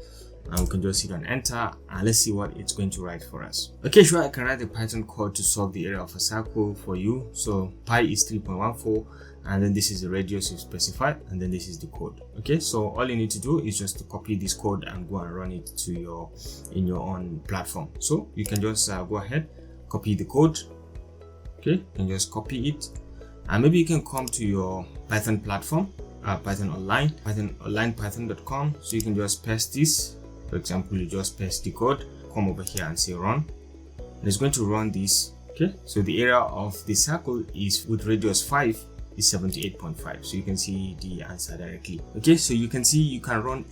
and we can just hit on enter and let's see what it's going to write for us. Okay, sure, I can write a Python code to solve the area of a circle for you. So pi is 3.14, and then this is the radius you specified, and then this is the code. Okay, so all you need to do is just to copy this code and go and run it to in your own platform. So you can just go ahead, copy the code, okay, and just copy it, and maybe you can come to your Python platform, Python online, python.com. So you can just paste this. For example, you just paste the code, come over here and say run, and it's going to run this. Okay, so the area of the circle is with radius 5 is 78.5. So you can see the answer directly. Okay, so you can see you can run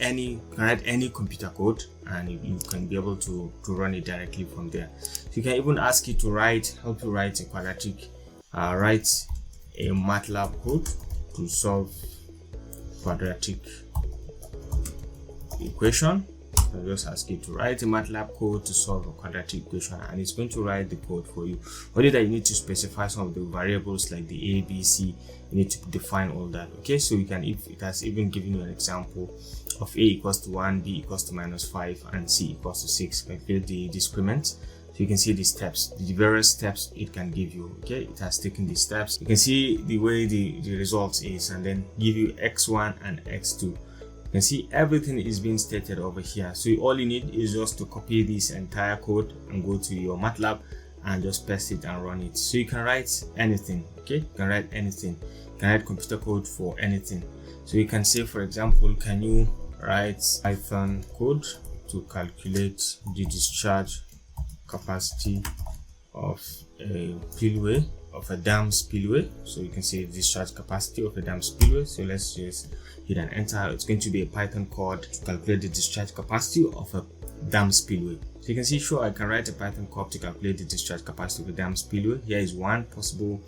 write any computer code, and you can be able to run it directly from there. So you can even ask it to help you write a quadratic, write a MATLAB code to solve quadratic equation. I'll just ask it to write a MATLAB code to solve a quadratic equation, and it's going to write the code for you. Only that you need to specify some of the variables like the A, B, C. You need to define all that. Okay, so you can, if it has even given you an example of A equals to 1, B equals to -5, and C equals to 6. Calculate the discrement. So you can see the steps, the various steps it can give you. Okay, it has taken the steps. You can see the way the result is, and then give you x1 and x2. You can see everything is being stated over here. So all you need is just to copy this entire code and go to your MATLAB and just paste it and run it. So you can write anything. Okay, you can write anything. You can write computer code for anything. So you can say, for example, can you write Python code to calculate the discharge capacity of a spillway, of a dam spillway. So you can say discharge capacity of a dam spillway. So let's just hit and enter. It's going to be a Python code to calculate the discharge capacity of a dam spillway. So you can see, sure, I can write a Python code to calculate the discharge capacity of a dam spillway. Here is one possible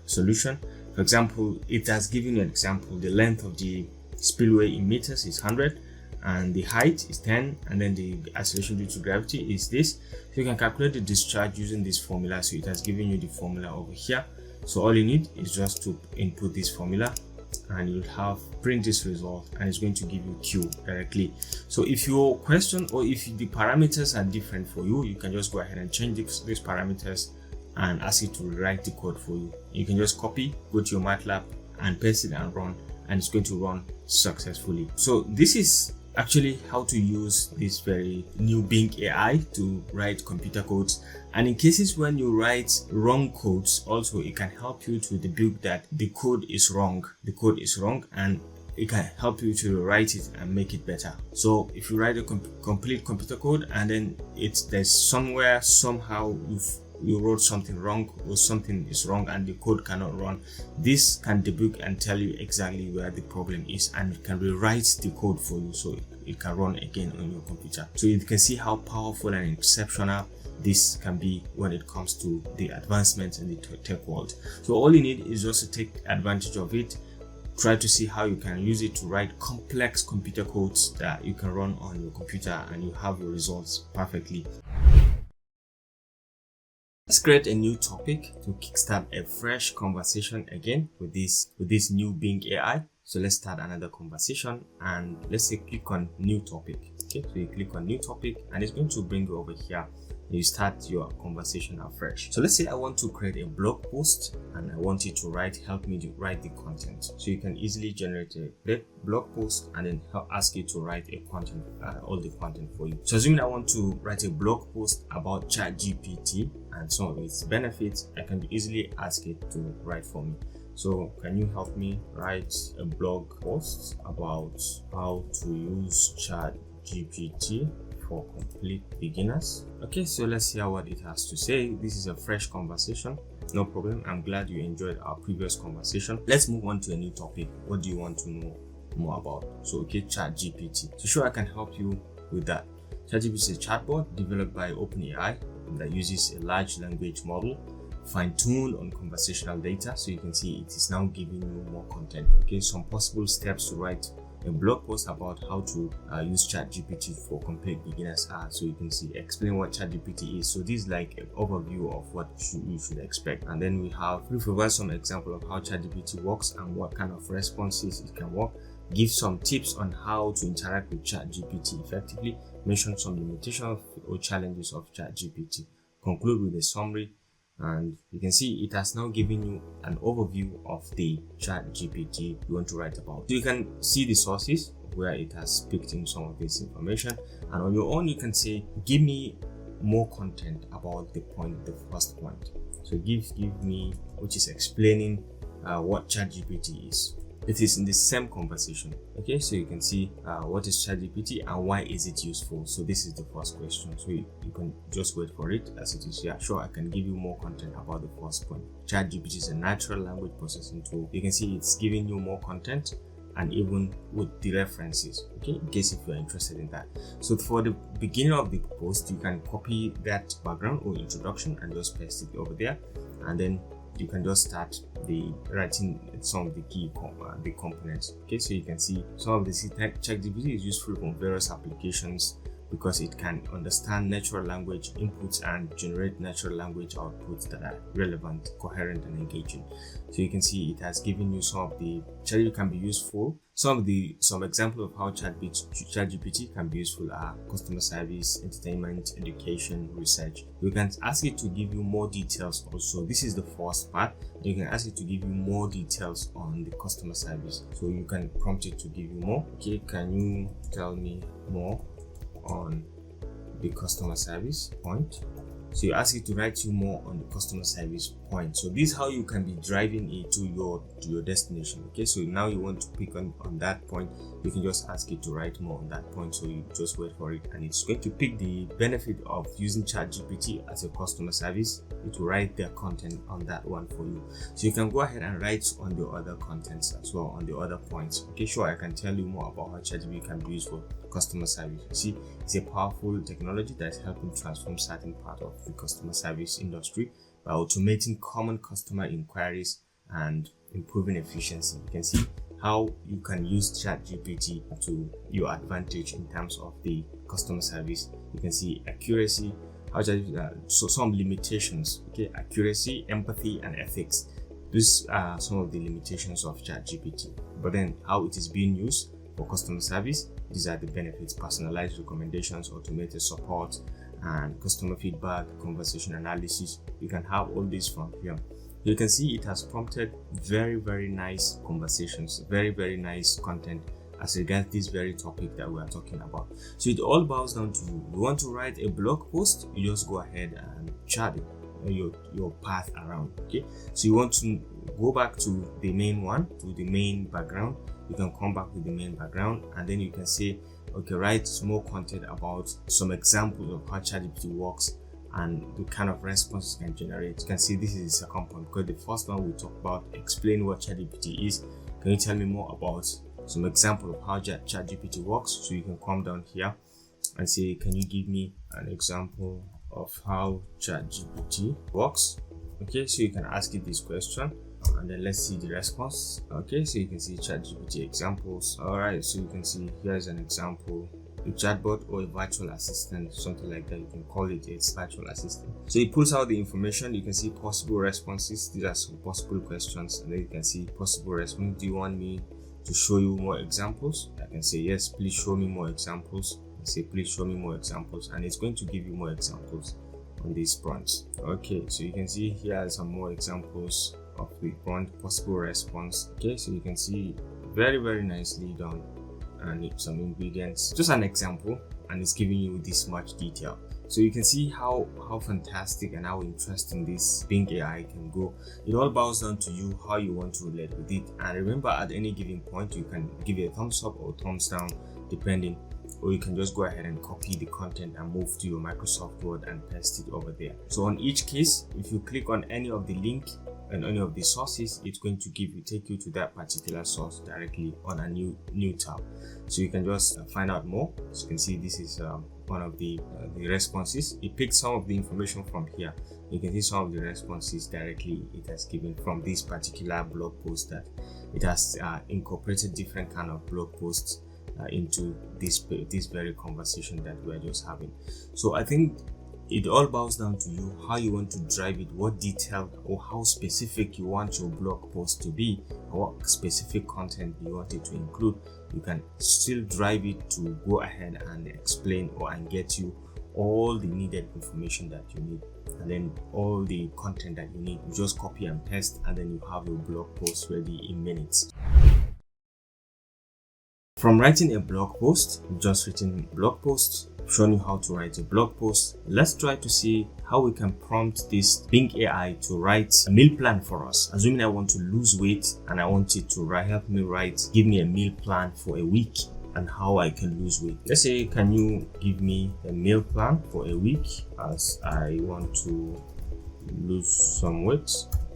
solution. For example, it has given you an example. The length of the spillway in meters is 100, and the height is 10, and then the acceleration due to gravity is this. So you can calculate the discharge using this formula. So it has given you the formula over here. So all you need is just to input this formula, and you'll print this result, and it's going to give you Q directly. So if your question, or if the parameters are different for you, you can just go ahead and change these parameters and ask it to rewrite the code for you. You can just copy, go to your MATLAB and paste it and run, and it's going to run successfully. So this is actually how to use this very new Bing AI to write computer codes. And in cases when you write wrong codes, also it can help you to debug that the code is wrong. The code is wrong, and it can help you to write it and make it better. So if you write a complete computer code and then there's somewhere, somehow you wrote something wrong, or something is wrong and the code cannot run, this can debug and tell you exactly where the problem is, and it can rewrite the code for you so it can run again on your computer. So you can see how powerful and exceptional this can be when it comes to the advancements in the tech world. So all you need is just to take advantage of it. Try to see how you can use it to write complex computer codes that you can run on your computer, and you have your results perfectly. Let's create a new topic to kickstart a fresh conversation again with this new Bing AI. So let's start another conversation, and let's say click on new topic. Okay, so you click on new topic, and it's going to bring you over here you start your conversation afresh. So let's say I want to create a blog post and I want you to help me to write the content. So you can easily generate a blog post and then ask you to write all the content for you. So assuming I want to write a blog post about ChatGPT and some of its benefits, I can easily ask it to write for me. So can you help me write a blog post about how to use ChatGPT for complete beginners? Okay, so let's hear what it has to say. This is a fresh conversation. No problem. I'm glad you enjoyed our previous conversation. Let's move on to a new topic. What do you want to know more about? So, okay, ChatGPT. So sure, I can help you with that. ChatGPT is a chatbot developed by OpenAI that uses a large language model fine-tuned on conversational data. So you can see it is now giving you more content. Okay, some possible steps to write a blog post about how to use ChatGPT for complete beginners are. So you can see explain what ChatGPT is. So this is like an overview of what you should expect, and then we provide some example of how ChatGPT works and what kind of responses it can work. Give some tips on how to interact with ChatGPT effectively. Mention some limitations or challenges of ChatGPT. Conclude with a summary. And you can see it has now given you an overview of the ChatGPT you want to write about. So you can see the sources where it has picked in some of this information, and on your own you can say, give me more content about the first point. So give me, which is explaining what ChatGPT is. It is in the same conversation. Okay, so you can see what is ChatGPT and why is it useful. So this is the first question. So you can just wait for it as it is here. Sure, I can give you more content about the first point. ChatGPT is a natural language processing tool. You can see it's giving you more content and even with the references, okay, in case if you're interested in that. So for the beginning of the post, you can copy that background or introduction and just paste it over there, and then you can just start writing some of the key components. Okay, so you can see some of the ChatGPT is useful on various applications because it can understand natural language inputs and generate natural language outputs that are relevant, coherent, and engaging. So you can see it has given you some of the ChatGPT can be useful. Some example of how ChatGPT can be useful are customer service, entertainment, education, research. You can ask it to give you more details also. This is the first part. You can ask it to give you more details on the customer service. So you can prompt it to give you more. Okay, can you tell me more on the customer service point? So you ask it to write you more on the customer service point. So this is how you can be driving it to your destination. Okay, so now you want to pick on that point, you can just ask it to write more on that point. So you just wait for it, and it's going to pick the benefit of using ChatGPT as a customer service. It will write their content on that one for you. So you can go ahead and write on the other contents as well, on the other points. Okay, sure, I can tell you more about how ChatGPT can be used for customer service. You see, it's a powerful technology that is helping transform certain part of the customer service industry by automating common customer inquiries and improving efficiency. You can see how you can use ChatGPT to your advantage in terms of the customer service. You can see accuracy, so some limitations. Okay, accuracy, empathy, and ethics. These are some of the limitations of ChatGPT. But then how it is being used for customer service, these are the benefits: personalized recommendations, automated support, and customer feedback, conversation analysis. You can have all these from here. You can see it has prompted very nice conversations, very nice content as regards this very topic that we are talking about. So it all boils down to you. You want to write a blog post, you just go ahead and chart it, your path around. Okay, so you want to go back to the main one, to the main background. You can come back with the main background, and then you can say, okay, write more content about some examples of how ChatGPT works and the kind of responses it can generate. You can see this is the second point, because the first one we talked about explain what ChatGPT is. Can you tell me more about some example of how ChatGPT works? So you can come down here and say, can you give me an example of how ChatGPT works? Okay, so you can ask it this question, and then let's see the response. Okay, so you can see ChatGPT examples. All right, so you can see here's an example: a chatbot or a virtual assistant, something like that. You can call it a virtual assistant. So it pulls out the information. You can see possible responses. These are some possible questions, and then you can see possible response. Do you want me to show you more examples? I can say yes, please show me more examples. I say please show me more examples, and it's going to give you more examples. on these prompts. Okay, so you can see here are some more examples of the prompt possible response. Okay, so you can see very nicely done, and some ingredients, just an example, and it's giving you this much detail. So you can see how fantastic and how interesting this Bing AI can go. It all boils down to you, how you want to relate with it. And remember, at any given point, you can give it a thumbs up or thumbs down, depending, or you can just go ahead and copy the content and move to your Microsoft Word and paste it over there. So on each case, if you click on any of the link and any of the sources, it's going to take you to that particular source directly on a new tab. So you can just find out more. So you can see this is one of the responses. It picks some of the information from here. You can see some of the responses directly it has given from this particular blog post, that it has incorporated different kind of blog posts into this very conversation that we're just having. So I think it all boils down to you, how you want to drive it, what detail or how specific you want your blog post to be, or what specific content you want it to include. You can still drive it to go ahead and explain and get you all the needed information that you need, and then all the content that you need, you just copy and paste, and then you have your blog post ready in minutes. From writing a blog post, you've just written a blog post, shown you how to write a blog post. Let's try to see how we can prompt this Bing AI to write a meal plan for us. Assuming I want to lose weight and I want it to give me a meal plan for a week and how I can lose weight. Let's say, can you give me a meal plan for a week as I want to lose some weight?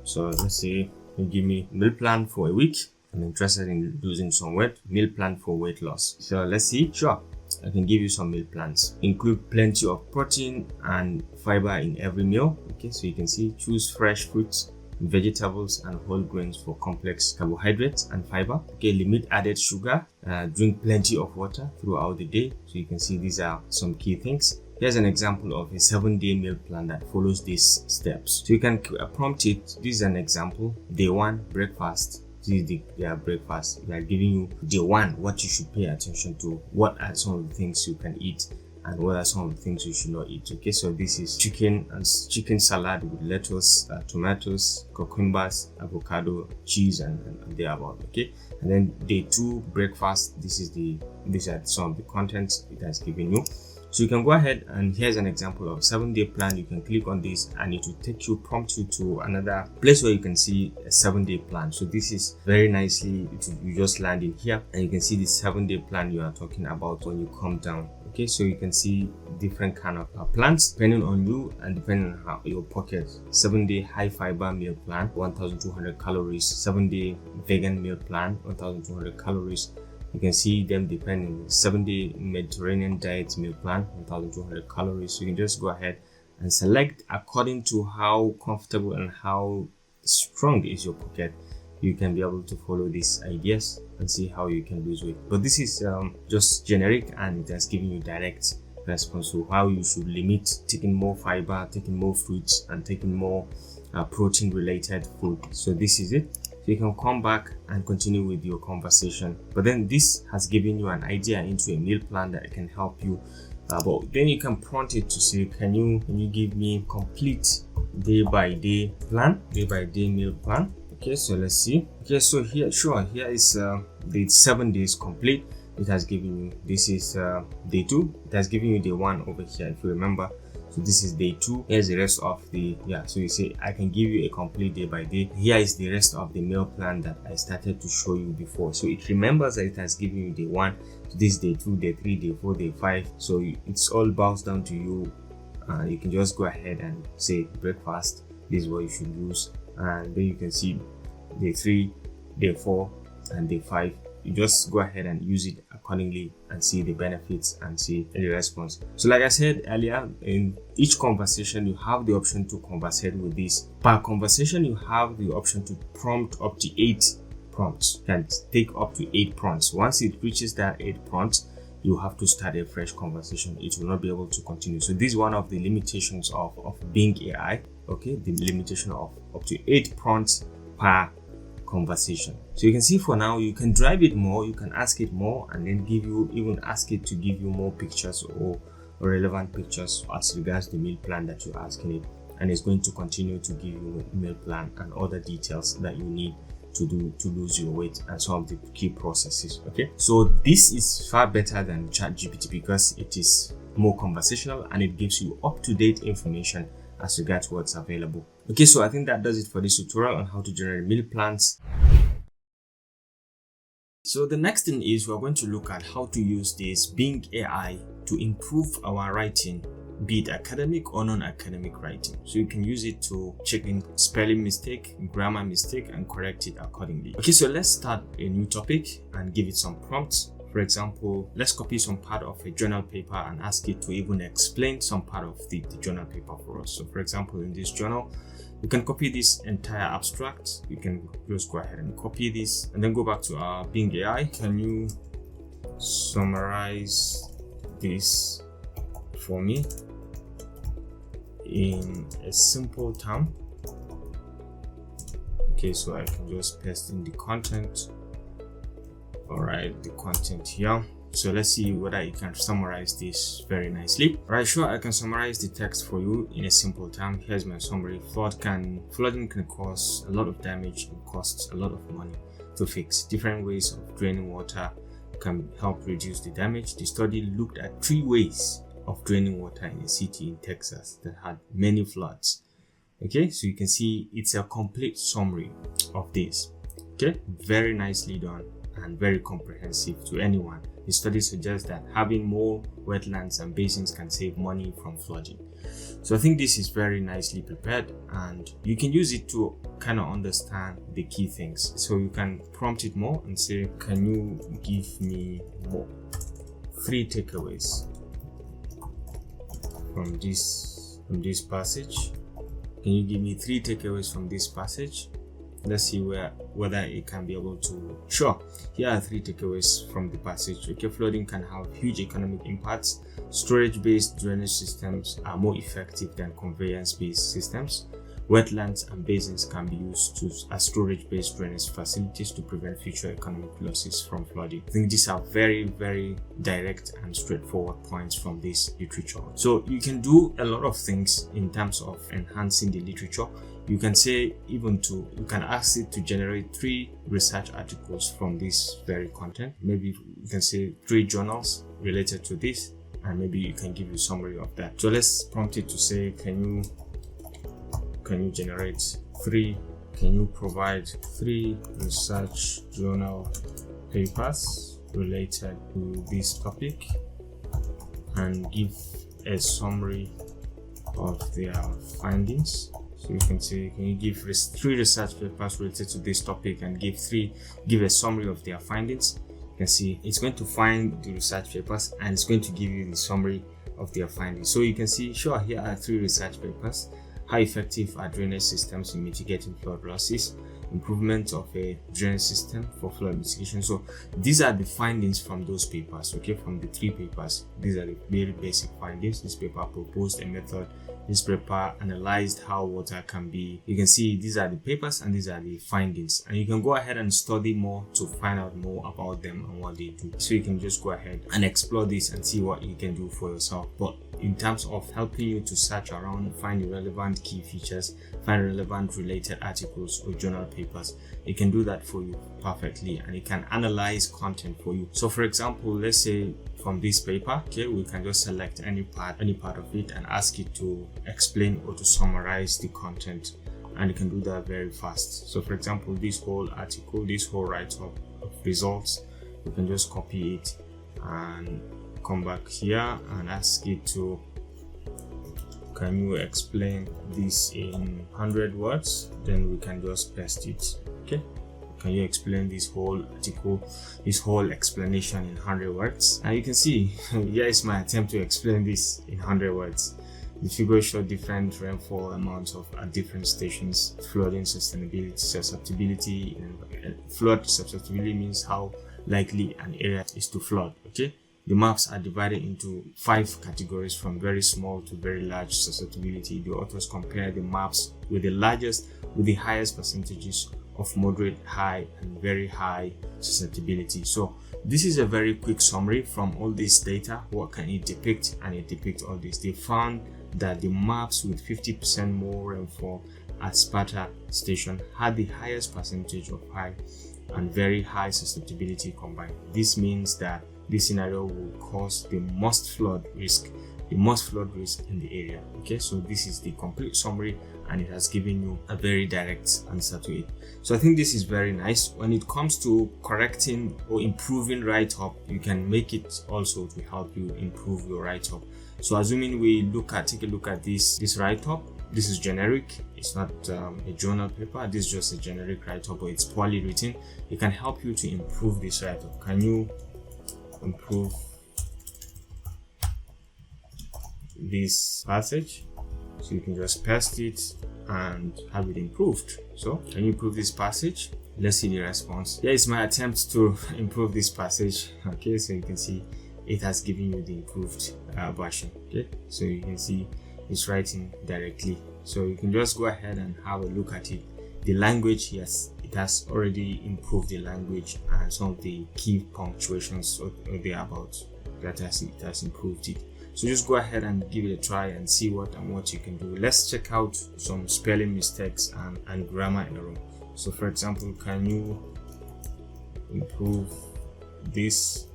So let's say you give me a meal plan for a week. I'm interested in losing some weight, meal plan for weight loss. So let's see. Sure, I can give you some meal plans. Include plenty of protein and fiber in every meal. Okay, so you can see, choose fresh fruits, vegetables, and whole grains for complex carbohydrates and fiber. Okay, limit added sugar. Drink plenty of water throughout the day. So you can see these are some key things. Here's an example of a 7-day meal plan that follows these steps. So you can prompt it. This is an example. Day 1, breakfast. This is their breakfast. They are giving you day 1 what you should pay attention to, what are some of the things you can eat, and what are some of the things you should not eat. Okay, so this is chicken salad with lettuce, tomatoes, cucumbers, avocado, cheese, and thereabout. Okay, and then day 2, breakfast. These are some of the contents it has given you. So you can go ahead, and here's an example of 7-day plan. You can click on this and it will prompt you to another place where you can see a 7-day plan. So this is very nicely, you just land in here and you can see the 7-day plan you are talking about when you come down. Okay, so you can see different kind of plans depending on you and depending on your pocket. 7-day high fiber meal plan, 1200 calories. 7-day vegan meal plan, 1200 calories. You can see them depending. 7-day Mediterranean diet meal plan, 1200 calories. So you can just go ahead and select according to how comfortable and how strong is your pocket. You can be able to follow these ideas and see how you can lose weight. But this is just generic, and it has given you direct response to how you should limit taking more fiber, taking more fruits, and taking more protein related food. So this is it. So you can come back and continue with your conversation. But then this has given you an idea into a meal plan that can help you. But then you can prompt it to say, can you give me complete day by day meal plan? Okay, so let's see. Okay, so here is the 7 days complete. It has given you, this is day 2. It has given you day 1 over here, if you remember. So this is day 2. Here's the rest of the, so you say, I can give you a complete day by day. Here is the rest of the meal plan that I started to show you before. So it remembers that it has given you day 1, so this day 2, day 3, day 4, day 5. So it's all boils down to you. You can just go ahead and say breakfast, this is what you should use. And then you can see day 3, day 4, and day 5. You just go ahead and use it accordingly and see the benefits and see the response. So like I said earlier, in each conversation you have the option to conversate with this. Per conversation you have the option to prompt up to 8 prompts. You can take up to 8 prompts. Once it reaches that 8 prompts, you have to start a fresh conversation. It will not be able to continue. So this is one of the limitations of Bing AI. Okay, the limitation of up to 8 prompts per conversation. So you can see for now, you can drive it more, you can ask it more, and then ask it to give you more pictures or or relevant pictures as regards the meal plan that you're asking it, and it's going to continue to give you a meal plan and other details that you need to lose your weight and some of the key processes. Okay, so this is far better than ChatGPT because it is more conversational and it gives you up-to-date information as regards what's available. Okay, so I think that does it for this tutorial on how to generate meal plans. So the next thing is we're going to look at how to use this Bing AI to improve our writing, be it academic or non-academic writing. So you can use it to check in spelling mistake, grammar mistake, and correct it accordingly. Okay, so let's start a new topic and give it some prompts. For example, let's copy some part of a journal paper and ask it to even explain some part of the journal paper for us. So for example, in this journal, you can copy this entire abstract. You can just go ahead and copy this and then go back to our Bing AI. Can you summarize this for me in a simple term? Okay, so I can just paste in the content. All right, the content here. So let's see whether it can summarize this very nicely. All right, sure, I can summarize the text for you in a simple term. Here's my summary. Flooding can cause a lot of damage and costs a lot of money to fix. Different ways of draining water can help reduce the damage. The study looked at 3 ways of draining water in a city in Texas that had many floods. Okay, so you can see it's a complete summary of this. Okay, very nicely done and very comprehensive to anyone. The study suggests that having more wetlands and basins can save money from flooding. So I think this is very nicely prepared and you can use it to kind of understand the key things. So you can prompt it more and say, can you give me more 3 takeaways from this passage? Can you give me 3 takeaways from this passage? Let's see whether it can be able to. Sure, here are 3 takeaways from the passage. Okay, flooding can have huge economic impacts. Storage-based drainage systems are more effective than conveyance-based systems. Wetlands and basins can be used as storage-based drainage facilities to prevent future economic losses from flooding. I think these are very, very direct and straightforward points from this literature. So you can do a lot of things in terms of enhancing the literature. You can say you can ask it to generate 3 research articles from this very content. Maybe you can say 3 journals related to this, and maybe you can give you a summary of that. So let's prompt it to say, can you generate 3? Can you provide 3 research journal papers related to this topic and give a summary of their findings? So you can say, can you give 3 research papers related to this topic and give a summary of their findings? You can see it's going to find the research papers and it's going to give you the summary of their findings. So you can see, sure, here are 3 research papers. How effective are drainage systems in mitigating flood losses? Improvement of a drainage system for flood mitigation. So these are the findings from those papers. Okay, from the 3 papers, these are the very basic findings. This paper proposed a method. This paper analyzed how water can be. You can see these are the papers and these are the findings, and you can go ahead and study more to find out more about them and what they do. So you can just go ahead and explore this and see what you can do for yourself. But in terms of helping you to search around, find the relevant key features, find relevant related articles or journal papers, it can do that for you perfectly, and it can analyze content for you. So for example, let's say from this paper, okay, we can just select any part of it and ask it to explain or to summarize the content, and you can do that very fast. So for example, this whole article, this whole write-up of results, you can just copy it and come back here and ask it to, can you explain this in 100 words? Then we can just paste it. Okay, can you explain this whole article, this whole explanation in 100 words? And you can see here is my attempt to explain this in 100 words. The figures show different rainfall amounts at different stations. Flooding susceptibility. Flood susceptibility means how likely an area is to flood. Okay, the maps are divided into 5 categories from very small to very large susceptibility. The authors compare the maps with the highest percentages of moderate, high, and very high susceptibility. So This is a very quick summary from all this data. What can it depict? And it depicts all this. They found that the maps with 50% more rainfall at Sparta station had the highest percentage of high and very high susceptibility combined. This means that this scenario will cause the most flood risk in the area. Okay, so this is the complete summary, and it has given you a very direct answer to it. So I think this is very nice. When it comes to correcting or improving write-up, you can make it also to help you improve your write-up. So assuming we take a look at this write-up, this is generic, it's not a journal paper, this is just a generic write-up, but it's poorly written. It can help you to improve this write-up. Can you improve this passage? So you can just paste it and have it improved. So can you improve this passage? Let's see the response. Here is my attempt to improve this passage. Okay, so you can see it has given you the improved version. Okay, so you can see it's writing directly. So you can just go ahead and have a look at it. The language, yes, it has already improved the language and some of the key punctuations or thereabout. It has improved it. So just go ahead and give it a try and see what you can do. Let's check out some spelling mistakes and grammar error. So for example, can you improve this?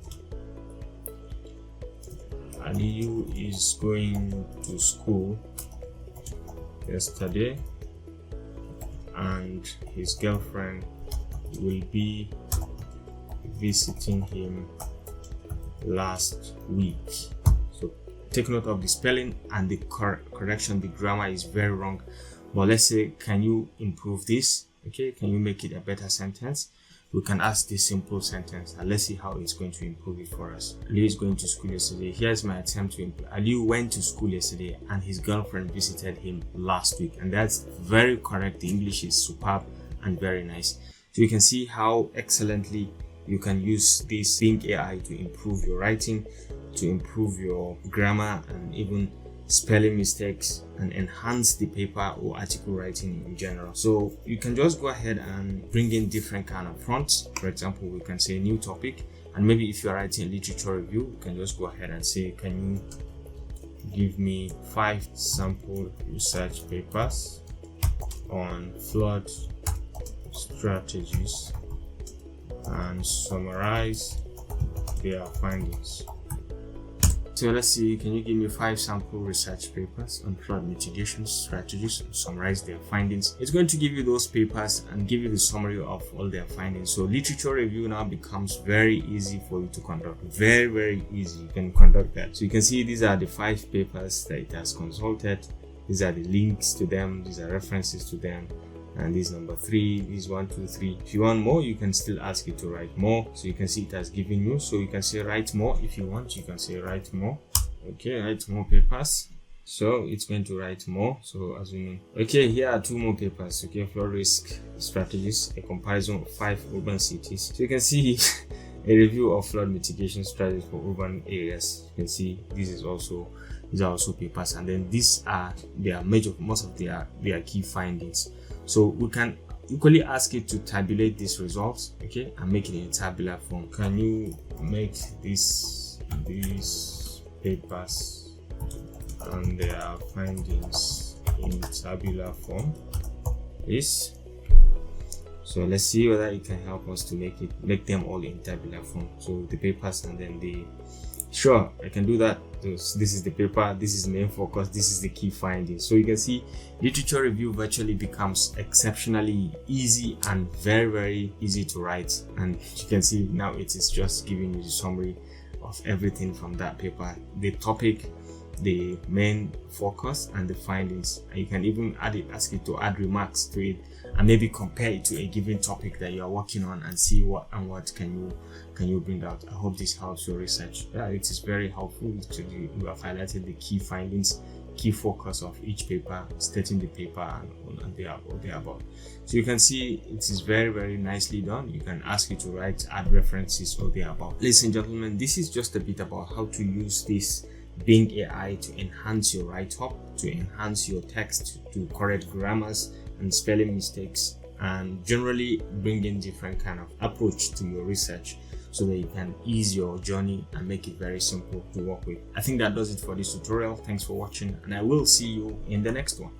Aliyu is going to school yesterday and his girlfriend will be visiting him last week. So take note of the spelling and the correction. The grammar is very wrong, but let's say, can you improve this? Okay, can you make it a better sentence? We can ask this simple sentence and let's see how it's going to improve it for us. Aliyu is going to school yesterday. Here's my attempt to improve. Aliyu went to school yesterday and his girlfriend visited him last week. And that's very correct. The English is superb and very nice. So you can see how excellently you can use this Bing AI to improve your writing, to improve your grammar, and even spelling mistakes, and enhance the paper or article writing in general. So you can just go ahead and bring in different kind of prompts. For example, we can say new topic, and maybe if you're writing a literature review, you can just go ahead and say, can you give me 5 sample research papers on flood strategies and summarize their findings. So let's see, can you give me 5 sample research papers on flood mitigation strategies and summarize their findings? It's going to give you those papers and give you the summary of all their findings. So literature review now becomes very easy for you to conduct. Very, very easy. You can conduct that. So you can see these are the 5 papers that it has consulted. These are the links to them. These are references to them. And this number 3, this 1, 2, 3. If you want more, you can still ask it to write more. So you can see it has given you. So you can say write more if you want. You can say write more. Okay, write more papers. So it's going to write more. So assuming, okay, here are 2 more papers. Okay, flood risk strategies, a comparison of 5 urban cities. So you can see a review of flood mitigation strategies for urban areas. You can see these are also papers, and then these are most of their key findings. So we can equally ask it to tabulate these results, okay, and make it in a tabular form. Can you make these papers and their findings in tabular form, please? So let's see whether it can help us to make them all in tabular form. So the papers and then sure, I can do that. This is the paper, this is main focus, this is the key findings. So you can see literature review virtually becomes exceptionally easy and very, very easy to write. And you can see now it is just giving you the summary of everything from that paper, the topic, the main focus, and the findings. And you can even ask it to add remarks to it and maybe compare it to a given topic that you are working on and see what can you bring out. I hope this helps your research. Yeah, it is very helpful. You have highlighted the key findings, key focus of each paper, stating the paper and thereabout. So you can see it is very, very nicely done. You can ask it to add references or thereabout. Ladies and gentlemen, this is just a bit about how to use this Bing AI to enhance your write-up, to enhance your text, to correct grammars and spelling mistakes, and generally bring in different kind of approach to your research. so that you can ease your journey and make it very simple to work with. I think that does it for this tutorial. Thanks for watching, and I will see you in the next one.